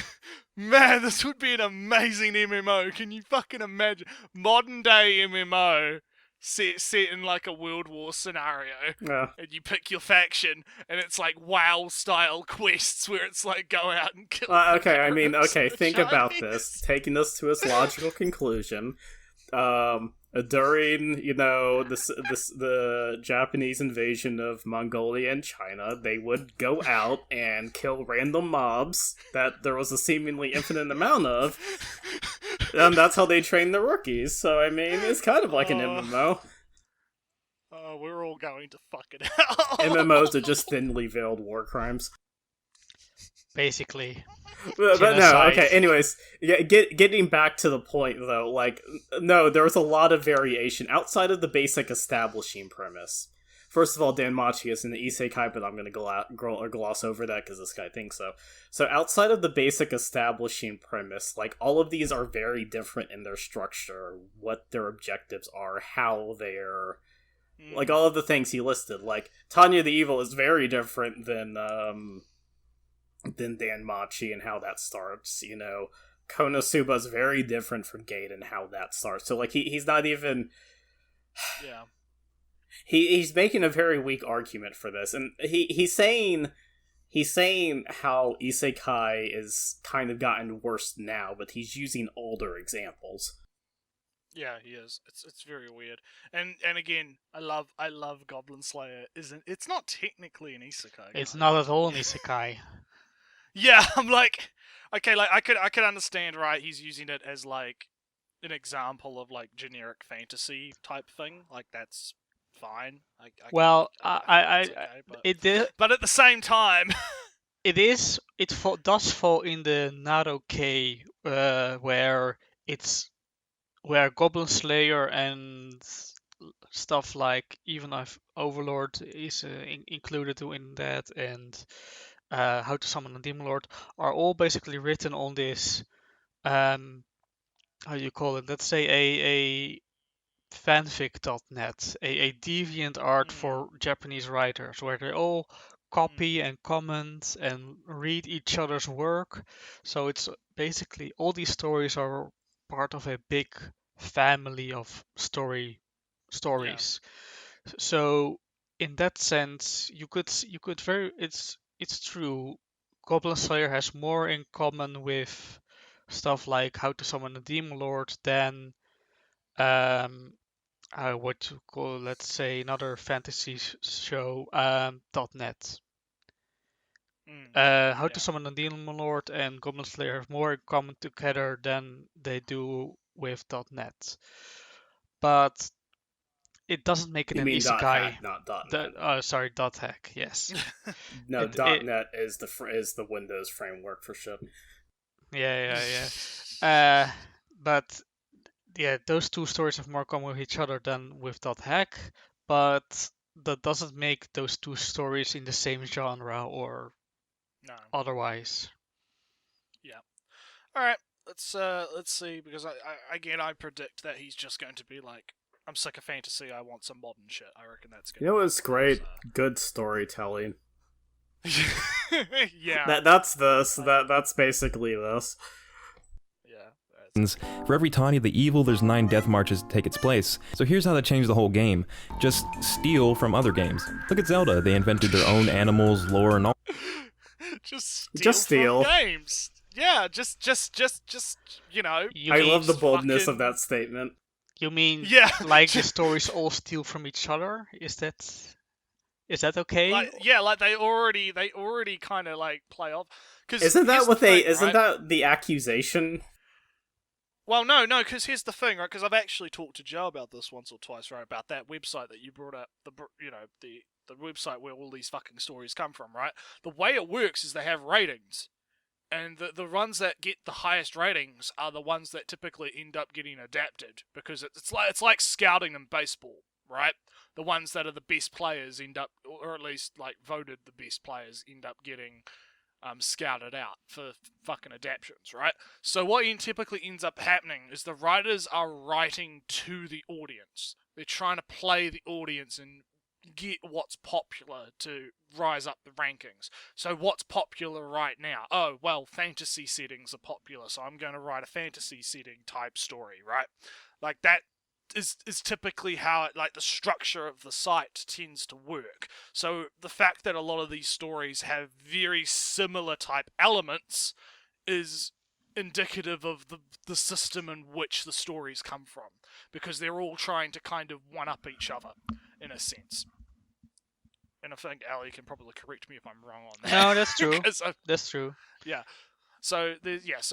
Speaker 1: this would be an amazing MMO. Can you fucking imagine? Modern day MMO set in like a World War scenario.
Speaker 3: Yeah.
Speaker 1: And you pick your faction, and it's like WoW style quests where it's like go out and kill.
Speaker 3: Okay, I mean, okay,
Speaker 1: the
Speaker 3: think about
Speaker 1: Chinese.
Speaker 3: this. Taking this to its logical conclusion, during the Japanese invasion of Mongolia and China, they would go out and kill random mobs that there was a seemingly infinite amount of, and that's how they train the rookies. So I mean, it's kind of like an MMO.
Speaker 1: Oh, we're all going to fucking hell.
Speaker 3: MMOs are just thinly veiled war crimes.
Speaker 2: Basically.
Speaker 3: But no,
Speaker 2: Genocide.
Speaker 3: okay, anyways, yeah, getting back to the point, though, like, no, there was a lot of variation outside of the basic establishing premise. First of all, Danmachi is in the Isekai, but I'm going to gloss over that because this guy thinks so. So outside of the basic establishing premise, like, all of these are very different in their structure, what their objectives are, how they're... Like, all of the things he listed. Like, Tanya the Evil is very different than Danmachi and how that starts, you know. Konosuba is very different from Gate and how that starts. So, like, he's not even...
Speaker 1: Yeah.
Speaker 3: He's making a very weak argument for this, and he's saying how Isekai is kind of gotten worse now, but he's using older examples.
Speaker 1: Yeah, he is. It's very weird. And again, I love Goblin Slayer. It's not technically an isekai.
Speaker 2: It's not at all an isekai.
Speaker 1: Yeah, I'm like, okay, like I could understand, right? He's using it as like an example of like generic fantasy type thing. Like that's fine. But at the same time,
Speaker 2: does fall in the Naruto where Goblin Slayer and stuff like even if Overlord is included in that, and How to Summon a Demon Lord are all basically written on this how do you call it? Let's say a fanfic.net, a deviant art for Japanese writers, where they all copy and comment and read each other's work. So it's basically all these stories are part of a big family of stories. So in that sense, you could it's true. Goblin Slayer has more in common with stuff like How to Summon a Demon Lord than what you call, let's say, another fantasy show .net. How to Summon a Demon Lord and Goblin Slayer have more in common together than they do with .NET. But it doesn't make it
Speaker 3: You
Speaker 2: an
Speaker 3: mean
Speaker 2: isekai.
Speaker 3: .hack, not .net.
Speaker 2: Sorry, .hack. Yes.
Speaker 3: No, .net is the Windows framework for shit.
Speaker 2: Yeah. But yeah, those two stories have more common with each other than with .hack. But that doesn't make those two stories in the same genre or otherwise.
Speaker 1: Yeah. All right. Let's see, because I predict that he's just going to be like, I'm sick of fantasy, I want some modern shit. I reckon that's good.
Speaker 3: You know what's great? Good storytelling.
Speaker 1: Yeah.
Speaker 3: That's this. That's basically this.
Speaker 1: Yeah.
Speaker 4: For every Tawny the Evil, there's 9 death marches to take its place. So here's how that changed the whole game. Just steal from other games. Look at Zelda, they invented their own animals, lore, and all.
Speaker 1: Just
Speaker 3: steal
Speaker 1: from games. Yeah, just you know.
Speaker 3: I love the boldness
Speaker 1: fucking...
Speaker 3: of that statement.
Speaker 2: You mean
Speaker 1: like
Speaker 2: the stories all steal from each other? Is that okay?
Speaker 1: Like they already kind of like play off.
Speaker 3: Isn't that the accusation?
Speaker 1: Well, no, because here's the thing, right? Because I've actually talked to Joe about this once or twice, right? About that website that you brought up, the website where all these fucking stories come from, right? The way it works is they have ratings, and the ones that get the highest ratings are the ones that typically end up getting adapted, because it's like scouting in baseball, right? The ones that are the best players end up, or at least like voted the best players, end up getting scouted out for fucking adaptions, right? So what typically ends up happening is the writers are writing to the audience. They're trying to play the audience and get what's popular to rise up the rankings. So what's popular right now? Oh, well, fantasy settings are popular, so I'm going to write a fantasy setting type story, right? Like that is typically how the structure of the site tends to work. So the fact that a lot of these stories have very similar type elements is indicative of the system in which the stories come from, because they're all trying to kind of one-up each other, in a sense. And I think Ali can probably correct me if I'm wrong on that.
Speaker 2: No, that's true. That's true.
Speaker 1: Yeah. So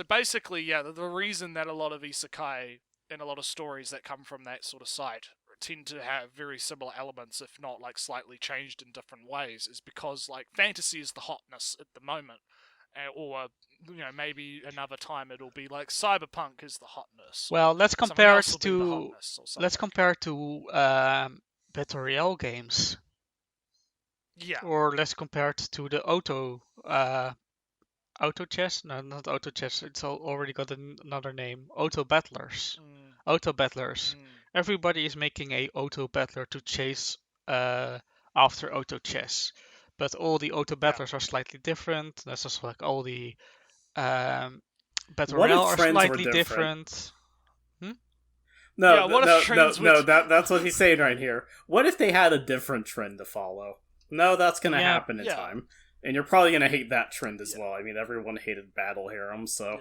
Speaker 1: basically, the reason that a lot of isekai and a lot of stories that come from that sort of site tend to have very similar elements, if not like slightly changed in different ways, is because like fantasy is the hotness at the moment, or maybe another time it'll be like cyberpunk is the hotness.
Speaker 2: Well, let's compare it to battle royale games.
Speaker 1: Yeah.
Speaker 2: Or let's compare it to the auto chess. No, not auto chess. It's already got another name. Auto battlers. Auto battlers. Everybody is making a auto battler to chase after auto chess, but all the auto battlers are slightly different. That's just like all the battle royale are slightly different.
Speaker 3: No, that's what he's saying right here. What if they had a different trend to follow? No, that's gonna happen in time. And you're probably going to hate that trend as well. I mean, everyone hated Battle Harem, so...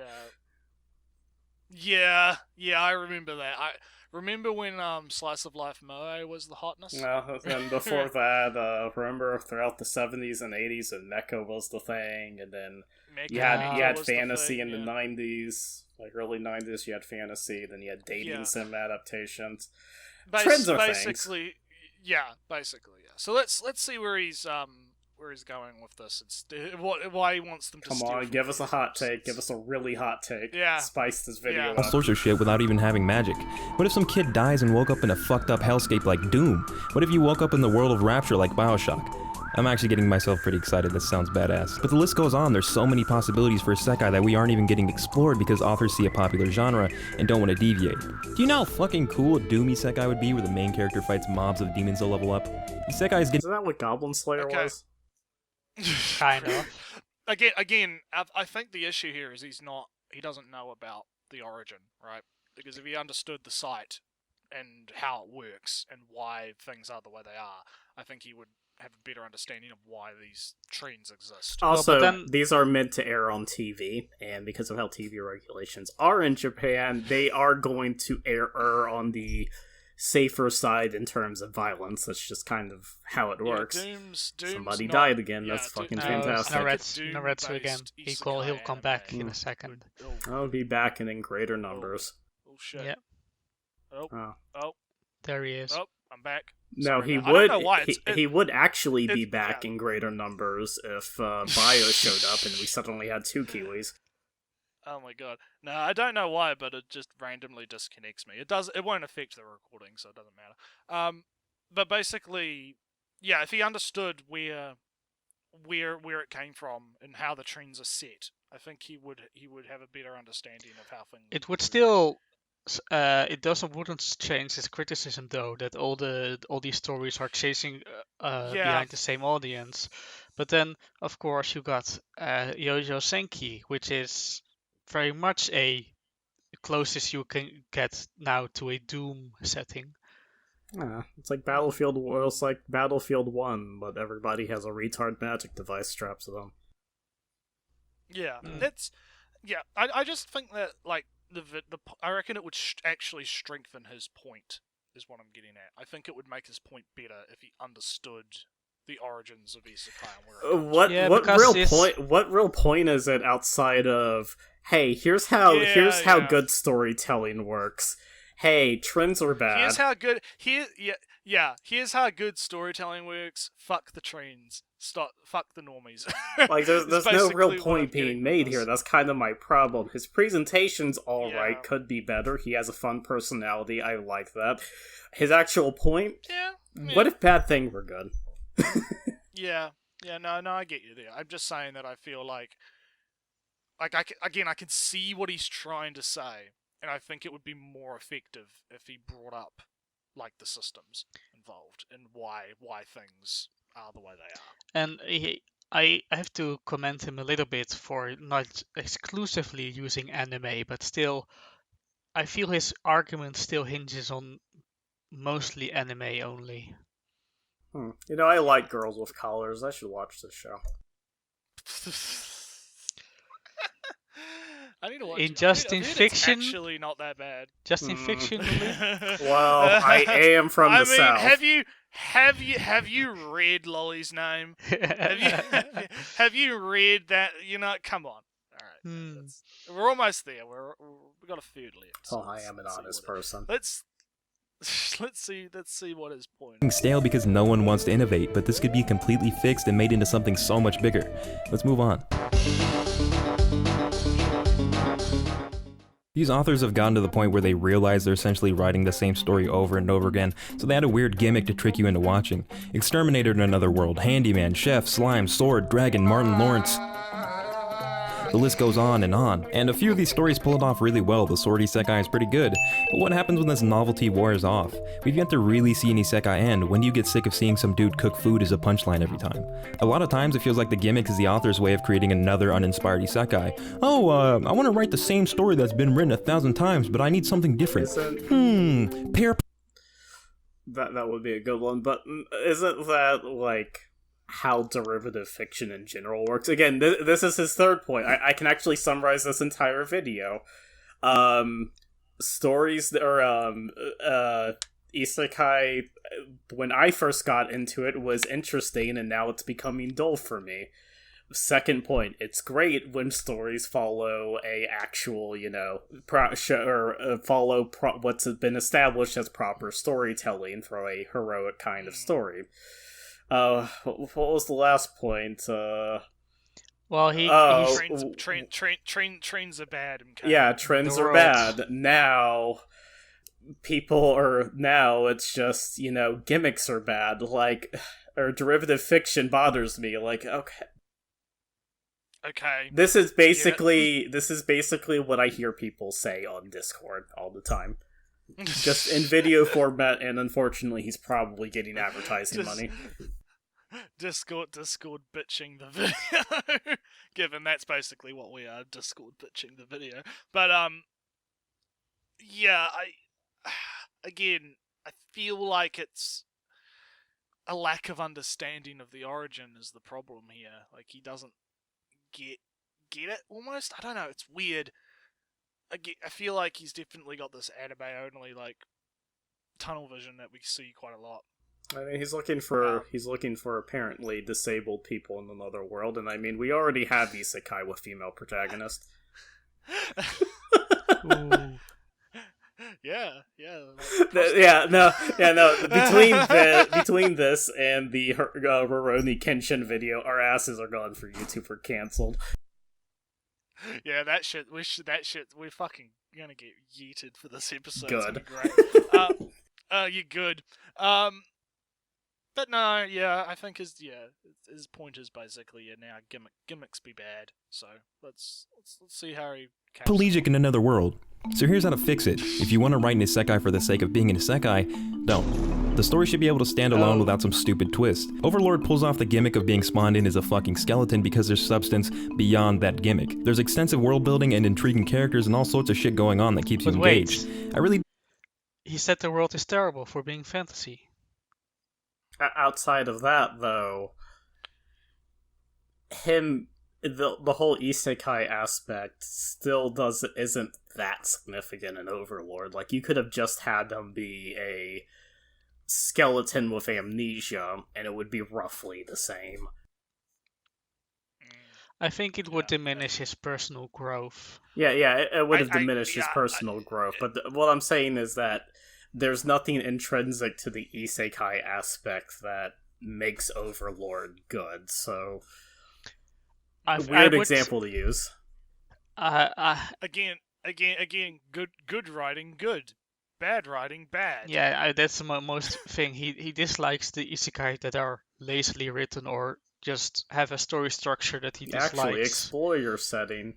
Speaker 1: Yeah, I remember that. I remember when Slice of Life Moe was the hotness.
Speaker 3: Well, and before that, remember throughout the 70s and 80s, and Mecha was the thing, and then you had fantasy in the 90s, like early 90s, you had fantasy, then you had dating sim adaptations. Trends are things.
Speaker 1: Basically. So let's see where he's going with this. Why he wants them to
Speaker 3: Come on, give us a hot take. Give us a really hot take.
Speaker 1: Yeah.
Speaker 3: Spice this video
Speaker 4: all
Speaker 3: up.
Speaker 4: sorts of shit without even having magic. What if some kid dies and woke up in a fucked up hellscape like Doom? What if you woke up in the world of Rapture like Bioshock? I'm actually getting myself pretty excited. This sounds badass. But the list goes on. There's so many possibilities for isekai that we aren't even getting explored because authors see a popular genre and don't want to deviate. Do you know how fucking cool a Doom isekai would be where the main character fights mobs of demons to level up? Isekai is getting...
Speaker 3: Isn't that what Goblin Slayer was?
Speaker 2: Kind of.
Speaker 1: Again, I think the issue here is he doesn't know about the origin, right? Because if he understood the site and how it works and why things are the way they are, I think he would have a better understanding of why these trends exist.
Speaker 3: Also, these are meant to air on TV, and because of how TV regulations are in Japan, they are going to err on the safer side in terms of violence. That's just kind of how it works.
Speaker 1: Doom's
Speaker 3: Somebody
Speaker 1: not,
Speaker 3: died again.
Speaker 1: yeah,
Speaker 3: That's fucking
Speaker 1: Doom's
Speaker 3: fantastic.
Speaker 2: Naretsu again. He'll come back in a second.
Speaker 3: I'll be back and in greater numbers.
Speaker 1: Oh shit.
Speaker 2: Yep.
Speaker 1: Oh.
Speaker 2: There he is.
Speaker 1: Oh, I'm back.
Speaker 3: No,
Speaker 1: Sorry,
Speaker 3: he
Speaker 1: man.
Speaker 3: would.
Speaker 1: I don't know why.
Speaker 3: He would actually be back in greater numbers if Bio showed up and we suddenly had 2 Kiwis.
Speaker 1: Oh my god. No, I don't know why, but it just randomly disconnects me. It won't affect the recording, so it doesn't matter. But basically, yeah, if he understood where it came from and how the trends are set, I think he would have a better understanding of how things.
Speaker 2: It would still. Wouldn't change his criticism though that all these stories are chasing behind the same audience, but then of course you got Yojo Senki, which is very much a closest you can get now to a Doom setting.
Speaker 3: It's like Battlefield 1, but everybody has a retard magic device strapped to them.
Speaker 1: Yeah, I just think that like. I reckon it would actually strengthen his point, is what I'm getting at. I think it would make his point better if he understood the origins of Isekai and where it
Speaker 3: what real point is it outside of, hey, here's how good storytelling works. Hey, trends are bad.
Speaker 1: Here's how good storytelling works. Fuck the trends. Fuck the normies.
Speaker 3: Like, there's no real point being made here. That's kind of my problem. His presentation's alright, could be better. He has a fun personality. I like that. His actual point? Yeah. What if Bad Thing were good?
Speaker 1: Yeah, no, I get you there. I'm just saying that I feel like I can see what he's trying to say, and I think it would be more effective if he brought up like the systems involved and why things are the way they are.
Speaker 2: And I have to commend him a little bit for not exclusively using anime, but still, I feel his argument still hinges on mostly anime only.
Speaker 3: You know, I like girls with collars. I should watch this show.
Speaker 1: I need to watch
Speaker 2: in Fiction.
Speaker 1: It's actually not that bad.
Speaker 2: Just in Fiction.
Speaker 3: Well, I am from the South.
Speaker 1: Have you read Lolly's name? Have you read that? You know, come on. All right, we're almost there. We got a third left.
Speaker 3: So I am an honest person.
Speaker 1: Let's see what his point.
Speaker 4: Stale because no one wants to innovate, but this could be completely fixed and made into something so much bigger. Let's move on. These authors have gotten to the point where they realize they're essentially writing the same story over and over again, so they had a weird gimmick to trick you into watching. Exterminator in Another World, Handyman, Chef, Slime, Sword, Dragon, Martin Lawrence. The list goes on, and a few of these stories pull it off really well. The Sword Isekai is pretty good, but what happens when this novelty wears off? We've yet to really see an Isekai end. When do you get sick of seeing some dude cook food as a punchline every time? A lot of times it feels like the gimmick is the author's way of creating another uninspired Isekai. I want to write the same story that's been written 1,000 times, but I need something different.
Speaker 3: That would be a good one, but isn't that, like, how derivative fiction in general works? Again, this is his third point. I can actually summarize this entire video. Stories that are Isekai, when I first got into it, was interesting, and now it's becoming dull for me. Second point, it's great when stories follow a actual, follow what's been established as proper storytelling for a heroic kind of story. What was the last point?
Speaker 2: Well,
Speaker 1: trends are bad.
Speaker 3: Yeah, trends are bad. Now, it's just, gimmicks are bad. Like, or derivative fiction bothers me. Like,
Speaker 1: okay.
Speaker 3: This is basically what I hear people say on Discord all the time. Just in video format, and unfortunately he's probably getting advertising money.
Speaker 1: Discord bitching the video. Given that's basically what we are, Discord bitching the video. But yeah, I feel like it's a lack of understanding of the origin is the problem here. Like, he doesn't get it almost. I don't know, it's weird. I feel like he's definitely got this anime only, like, tunnel vision that we see quite a lot.
Speaker 3: I mean, he's looking for apparently disabled people in another world, and I mean, we already have Isekai with female protagonist.
Speaker 2: Ooh.
Speaker 1: Yeah.
Speaker 3: No. Between this and the Rurouni Kenshin video, our asses are gone for YouTube. We're canceled.
Speaker 1: Yeah, that shit. We're fucking gonna get yeeted for this episode.
Speaker 3: Good.
Speaker 1: Great. You're good. But no, yeah, I think his point is basically now gimmicks be bad. So let's see how he.
Speaker 4: Pelagic in another world. So here's how to fix it. If you want to write an isekai for the sake of being an isekai, don't. The story should be able to stand alone without some stupid twist. Overlord pulls off the gimmick of being spawned in as a fucking skeleton because there's substance beyond that gimmick. There's extensive world building and intriguing characters and all sorts of shit going on that keeps you engaged.
Speaker 2: He said the world is terrible for being fantasy.
Speaker 3: Outside of that, though, the whole isekai aspect still isn't that significant in Overlord. Like, you could have just had him be a skeleton with amnesia, and it would be roughly the same.
Speaker 2: I think it would diminish his personal growth.
Speaker 3: Yeah, it would have diminished his personal growth, but what I'm saying is that there's nothing intrinsic to the isekai aspect that makes Overlord good, so... Weird example to use.
Speaker 1: Again, good writing, good. Bad writing, bad.
Speaker 2: Yeah, that's the most thing. He dislikes the isekai that are lazily written or just have a story structure that he dislikes.
Speaker 3: Actually, explore your setting.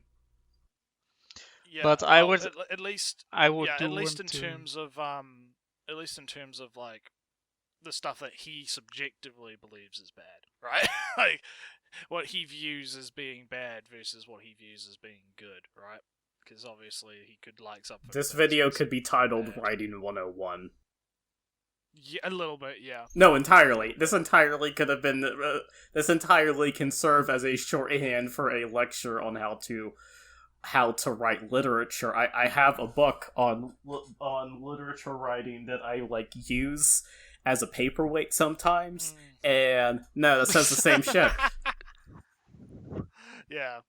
Speaker 1: Yeah,
Speaker 2: but I would
Speaker 1: at least in terms of like the stuff that he subjectively believes is bad, right? Like what he views as being bad versus what he views as being good, right? Because obviously he could like something.
Speaker 3: This video could be titled Writing 101.
Speaker 1: Yeah, a little bit, yeah.
Speaker 3: No, entirely. This entirely could have been. This entirely can serve as a shorthand for a lecture on how to write literature. I have a book on literature writing that I like use as a paperweight sometimes, and no, that says the same shit.
Speaker 1: Yeah.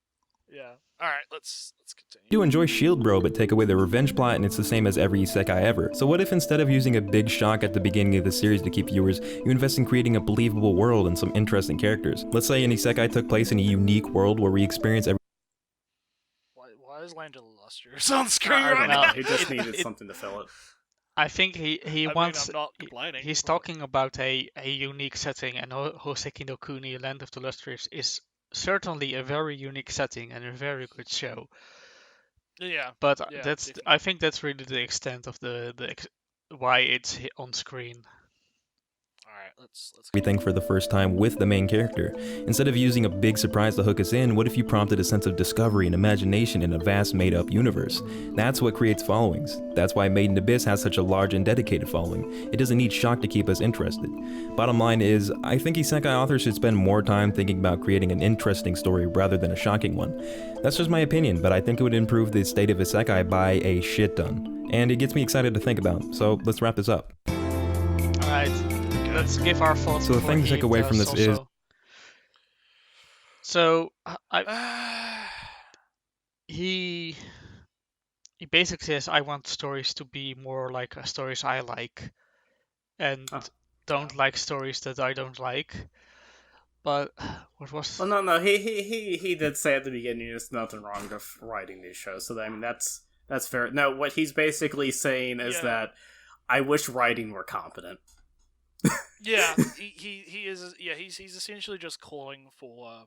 Speaker 1: Alright, let's continue.
Speaker 4: You enjoy Shield Bro, but take away the revenge plot and it's the same as every isekai ever. So what if instead of using a big shock at the beginning of the series to keep viewers, you invest in creating a believable world and some interesting characters? Let's say an isekai took place in a unique world where we experience every...
Speaker 1: Why is Landon Lustrous on screen
Speaker 3: right
Speaker 1: now?
Speaker 3: He just needed something to fill it.
Speaker 2: I think he wants...
Speaker 1: I'm not complaining.
Speaker 2: He's talking about a unique setting, and Hoseki no Kuni, Land of the Lustrous, is certainly a very unique setting and a very good show.
Speaker 1: Yeah.
Speaker 2: But
Speaker 1: definitely.
Speaker 2: I think that's really the extent of why it's on screen.
Speaker 1: Alright, let's
Speaker 4: everything for the first time with the main character. Instead of using a big surprise to hook us in, what if you prompted a sense of discovery and imagination in a vast made-up universe? That's what creates followings. That's why Made in Abyss has such a large and dedicated following. It doesn't need shock to keep us interested. Bottom line is, I think isekai authors should spend more time thinking about creating an interesting story rather than a shocking one. That's just my opinion, but I think it would improve the state of isekai by a shit ton. And it gets me excited to think about, so let's wrap this up.
Speaker 2: Alright. Let's give our thoughts.
Speaker 4: So the thing to take away from this is...
Speaker 2: So, he basically says, I want stories to be more like stories I like, and don't like stories that I don't like. But, what was...
Speaker 3: Well, no, he did say at the beginning there's nothing wrong with writing these shows, so I mean, that's fair. No, what he's basically saying is that I wish writing were competent.
Speaker 1: Yeah, he is. Yeah, he's essentially just calling for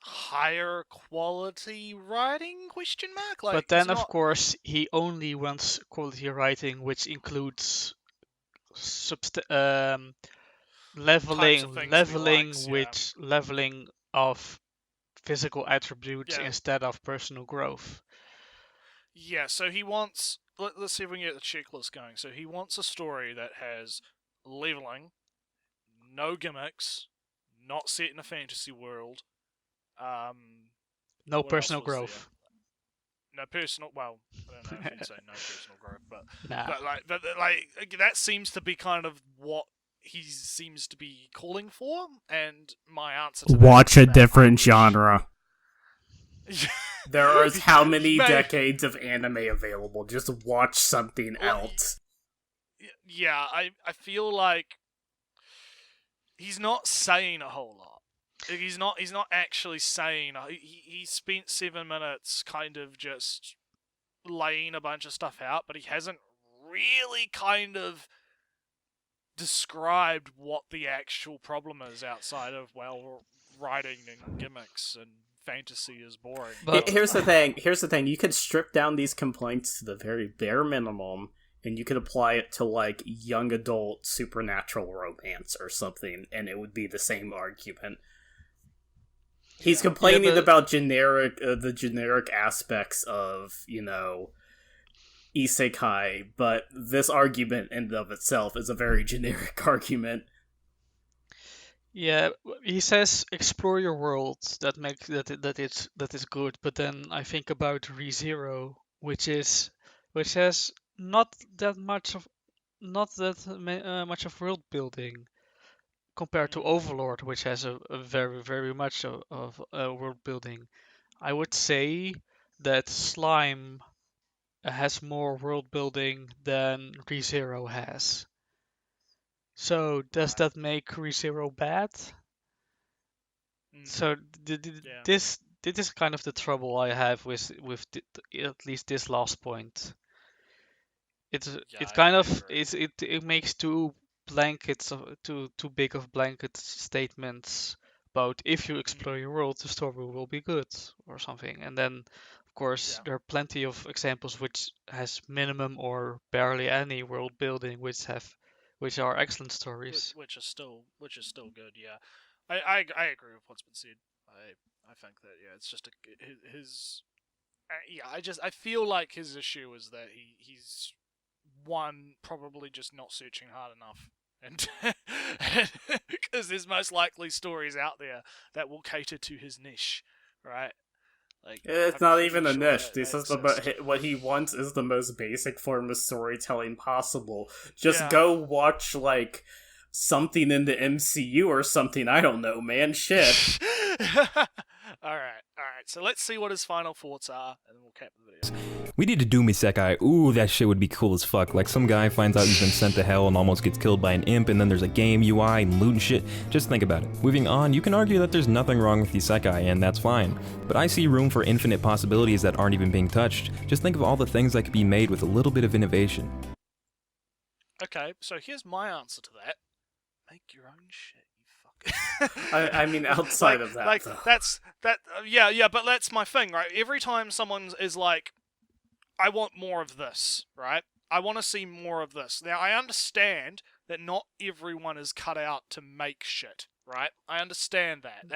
Speaker 1: higher quality writing? Question mark. Like,
Speaker 2: but then, of course, he only wants quality writing, which includes leveling of physical attributes instead of personal growth.
Speaker 1: Yeah. So he wants. Let's see if we can get the checklist going. So he wants a story that has leveling, no gimmicks, not set in a fantasy world,
Speaker 2: no personal growth.
Speaker 1: no personal. Well, I don't know if you'd say no personal growth, but
Speaker 2: Nah.
Speaker 1: but like that seems to be kind of what he seems to be calling for. And my answer to
Speaker 3: Watch
Speaker 1: that
Speaker 3: a
Speaker 1: is that
Speaker 3: different genre. There are how many
Speaker 1: Mate.
Speaker 3: decades of anime available? Just watch something
Speaker 1: Well,
Speaker 3: else.
Speaker 1: Yeah, I feel like he's not saying a whole lot. He's not actually saying. He spent 7 minutes kind of just laying a bunch of stuff out, but he hasn't really kind of described what the actual problem is outside of, well, writing and gimmicks and fantasy is boring.
Speaker 2: But
Speaker 3: Here's the thing. You could strip down these complaints to the very bare minimum, and you could apply it to, like, young adult supernatural romance or something, and it would be the same argument. He's complaining about the generic aspects of, Isekai, but this argument in and of itself is a very generic argument.
Speaker 2: yeah, he says explore your world. That is good. But then I think about ReZero, which has not that much of much of world building compared to Overlord, which has a very very much of world building. I would say that Slime has more world building than ReZero has. So does that make ReZero bad? So
Speaker 1: Yeah.
Speaker 2: this is kind of the trouble I have with at least this last point. It's kind of it makes two blankets too big of blanket statements about if you explore your world, the story will be good or something. And then of course there are plenty of examples which has minimum or barely any world building which are excellent stories.
Speaker 1: Which is still good. Yeah, I agree with what's been said. I think that it's just his I feel like his issue is that he's one, probably just not searching hard enough, and because there's most likely stories out there that will cater to his niche, right? Like,
Speaker 3: It's
Speaker 1: I'm
Speaker 3: not
Speaker 1: pretty
Speaker 3: even a
Speaker 1: sure
Speaker 3: niche.
Speaker 1: that
Speaker 3: This is
Speaker 1: exists.
Speaker 3: what he wants is the most basic form of storytelling possible. Just
Speaker 1: Yeah.
Speaker 3: go watch, like, something in the MCU or something. I don't know, man. Shit.
Speaker 1: All right. So let's see what his final thoughts are, and then we'll cap the video.
Speaker 4: We need to do Isekai. Ooh, that shit would be cool as fuck. Like, some guy finds out he's been sent to hell and almost gets killed by an imp, and then there's a game UI and loot and shit. Just think about it. Moving on, you can argue that there's nothing wrong with Isekai, and that's fine. But I see room for infinite possibilities that aren't even being touched. Just think of all the things that could be made with a little bit of innovation.
Speaker 1: Okay, so here's my answer to that: make your own shit.
Speaker 3: I mean, outside of that, though.
Speaker 1: Yeah, but that's my thing, right? Every time someone is like, I want more of this, right? I want to see more of this. Now, I understand that not everyone is cut out to make shit, right? I understand that.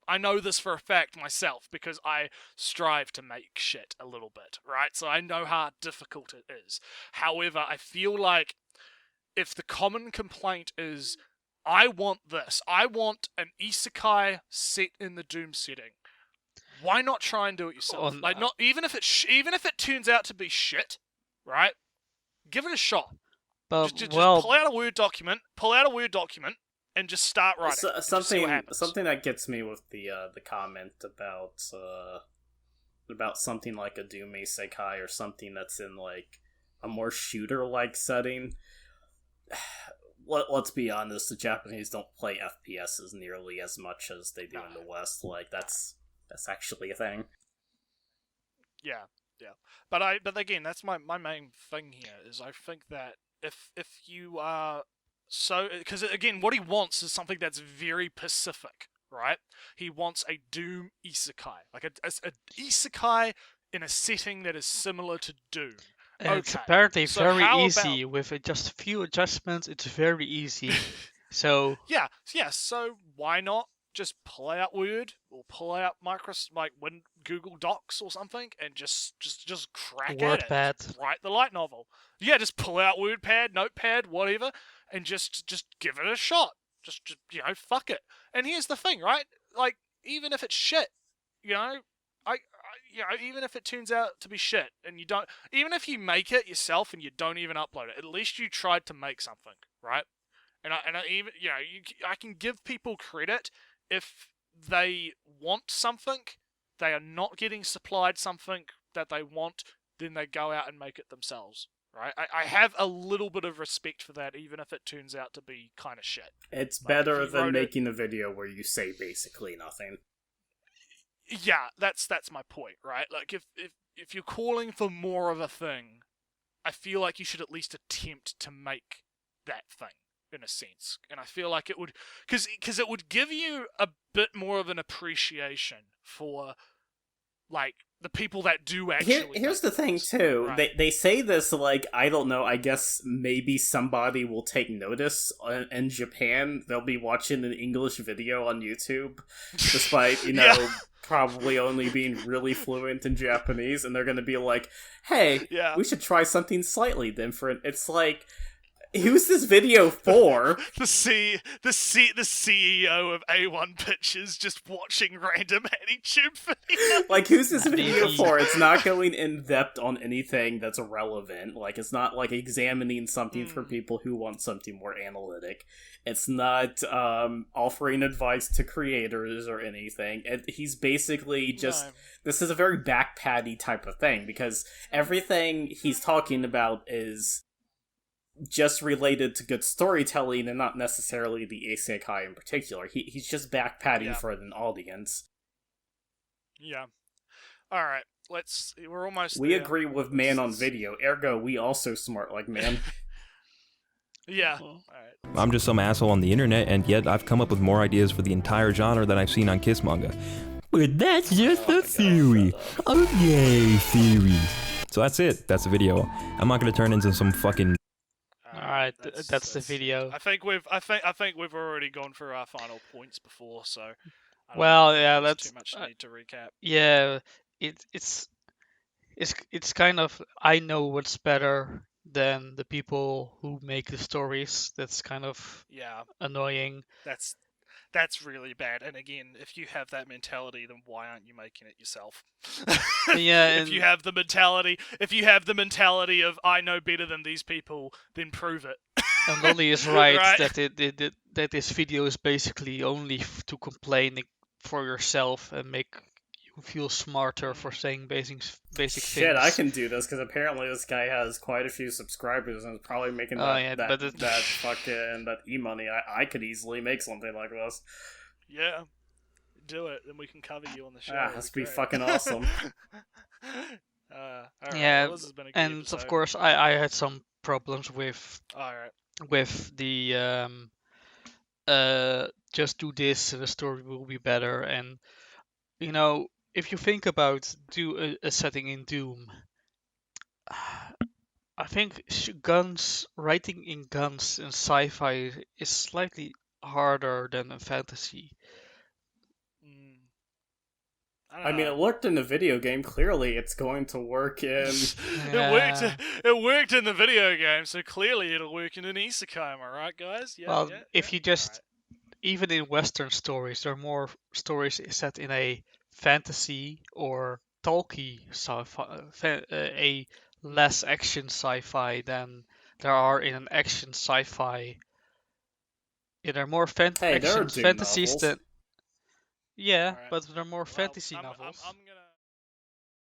Speaker 1: I know this for a fact myself because I strive to make shit a little bit, right? So I know how difficult it is. However, I feel like if the common complaint is, I want this. I want an isekai set in the Doom setting. Why not try and do it yourself? Not even if it turns out to be shit, right? Give it a shot. Just pull out a Word document, and just start writing.
Speaker 3: Something that gets me with the comment about something like a Doom isekai or something that's in, like, a more shooter-like setting. Let's be honest, the Japanese don't play FPSs nearly as much as they do in the West. Like, that's actually a thing.
Speaker 1: Yeah. But again, that's my main thing here is I think that if you are because again, what he wants is something that's very specific, right? He wants a Doom isekai, like a isekai in a setting that is similar to Doom.
Speaker 2: And it's apparently very easy. With just a few adjustments, it's very easy. So
Speaker 1: yeah. So why not just pull out Word or pull out Google Docs or something and just crack
Speaker 2: WordPad.
Speaker 1: at it. Just write the light novel. Yeah, just pull out WordPad, Notepad, whatever, and just give it a shot. Just fuck it. And here's the thing, right? Like, even if it's shit, I even if it turns out to be shit, and you don't, even if you make it yourself and you don't even upload it, at least you tried to make something, right? And I even, I can give people credit if they want something, they are not getting supplied something that they want, then they go out and make it themselves, right? I have a little bit of respect for that, even if it turns out to be kind of shit.
Speaker 3: It's better than making a video where you say basically nothing.
Speaker 1: Yeah, that's my point, right? Like, if you're calling for more of a thing, I feel like you should at least attempt to make that thing, in a sense. And I feel like it would, because it would give you a bit more of an appreciation for, like, the people that do actually.
Speaker 3: Here's the thing, too.
Speaker 1: Right.
Speaker 3: They say this like, I don't know, I guess maybe somebody will take notice in Japan. They'll be watching an English video on YouTube, despite,
Speaker 1: Yeah.
Speaker 3: probably only being really fluent in Japanese, and they're gonna be like, hey,
Speaker 1: Yeah.
Speaker 3: we should try something slightly different. It's like, who's this video for?
Speaker 1: the CEO of A1 Pictures just watching random AnyTube videos.
Speaker 3: Like, who's this video for? It's not going in depth on anything that's relevant. Like, it's not like examining something for people who want something more analytic. It's not offering advice to creators or anything. He's basically just... No. This is a very back-patty type of thing, because everything he's talking about is just related to good storytelling and not necessarily the Isekai in particular. He's just back-patting for an audience.
Speaker 1: Yeah. Alright, we're almost
Speaker 3: We
Speaker 1: there.
Speaker 3: agree with man on video, ergo we also smart like man.
Speaker 1: Yeah.
Speaker 4: Alright. I'm just some asshole on the internet, and yet I've come up with more ideas for the entire genre than I've seen on Kiss Manga. But that's just a theory. Okay, theory. So that's it. That's the video. I'm not gonna turn into some fucking...
Speaker 2: Alright, that's the video.
Speaker 1: I think we've already gone through our final points before, so
Speaker 2: that's
Speaker 1: too much need to recap.
Speaker 2: Yeah, it's kind of, I know what's better than the people who make the stories. That's kind of annoying.
Speaker 1: That's really bad. And again, if you have that mentality, then why aren't you making it yourself?
Speaker 2: Yeah.
Speaker 1: If you have the mentality of I know better than these people, then prove it.
Speaker 2: And Lolly is right, that this video is basically only to complain for yourself and make you feel smarter for saying basic things.
Speaker 3: Shit, I can do this because apparently this guy has quite a few subscribers and is probably making that e-money. I could easily make something like this.
Speaker 1: Yeah, do it, then we can cover you on the show.
Speaker 3: Yeah, that's be fucking awesome.
Speaker 1: Right,
Speaker 2: yeah,
Speaker 1: well, this has been a good
Speaker 2: and
Speaker 1: episode.
Speaker 2: Of course I had some problems with the just do this and the story will be better. And if you think about a setting in Doom, I think writing in guns in sci-fi is slightly harder than in fantasy.
Speaker 3: I mean, it worked in the video game. Clearly, it's going to work in...
Speaker 1: It worked in the video game, so clearly it'll work in an Isekai, am I right, guys? Yeah,
Speaker 2: if you just... Even in Western stories, there are more stories set in a fantasy or talky sci-fi, a less action sci-fi than there are in an action sci-fi. Yeah, there are more fantasies
Speaker 3: novels.
Speaker 2: than... Yeah, but there are more fantasy novels.
Speaker 1: I'm gonna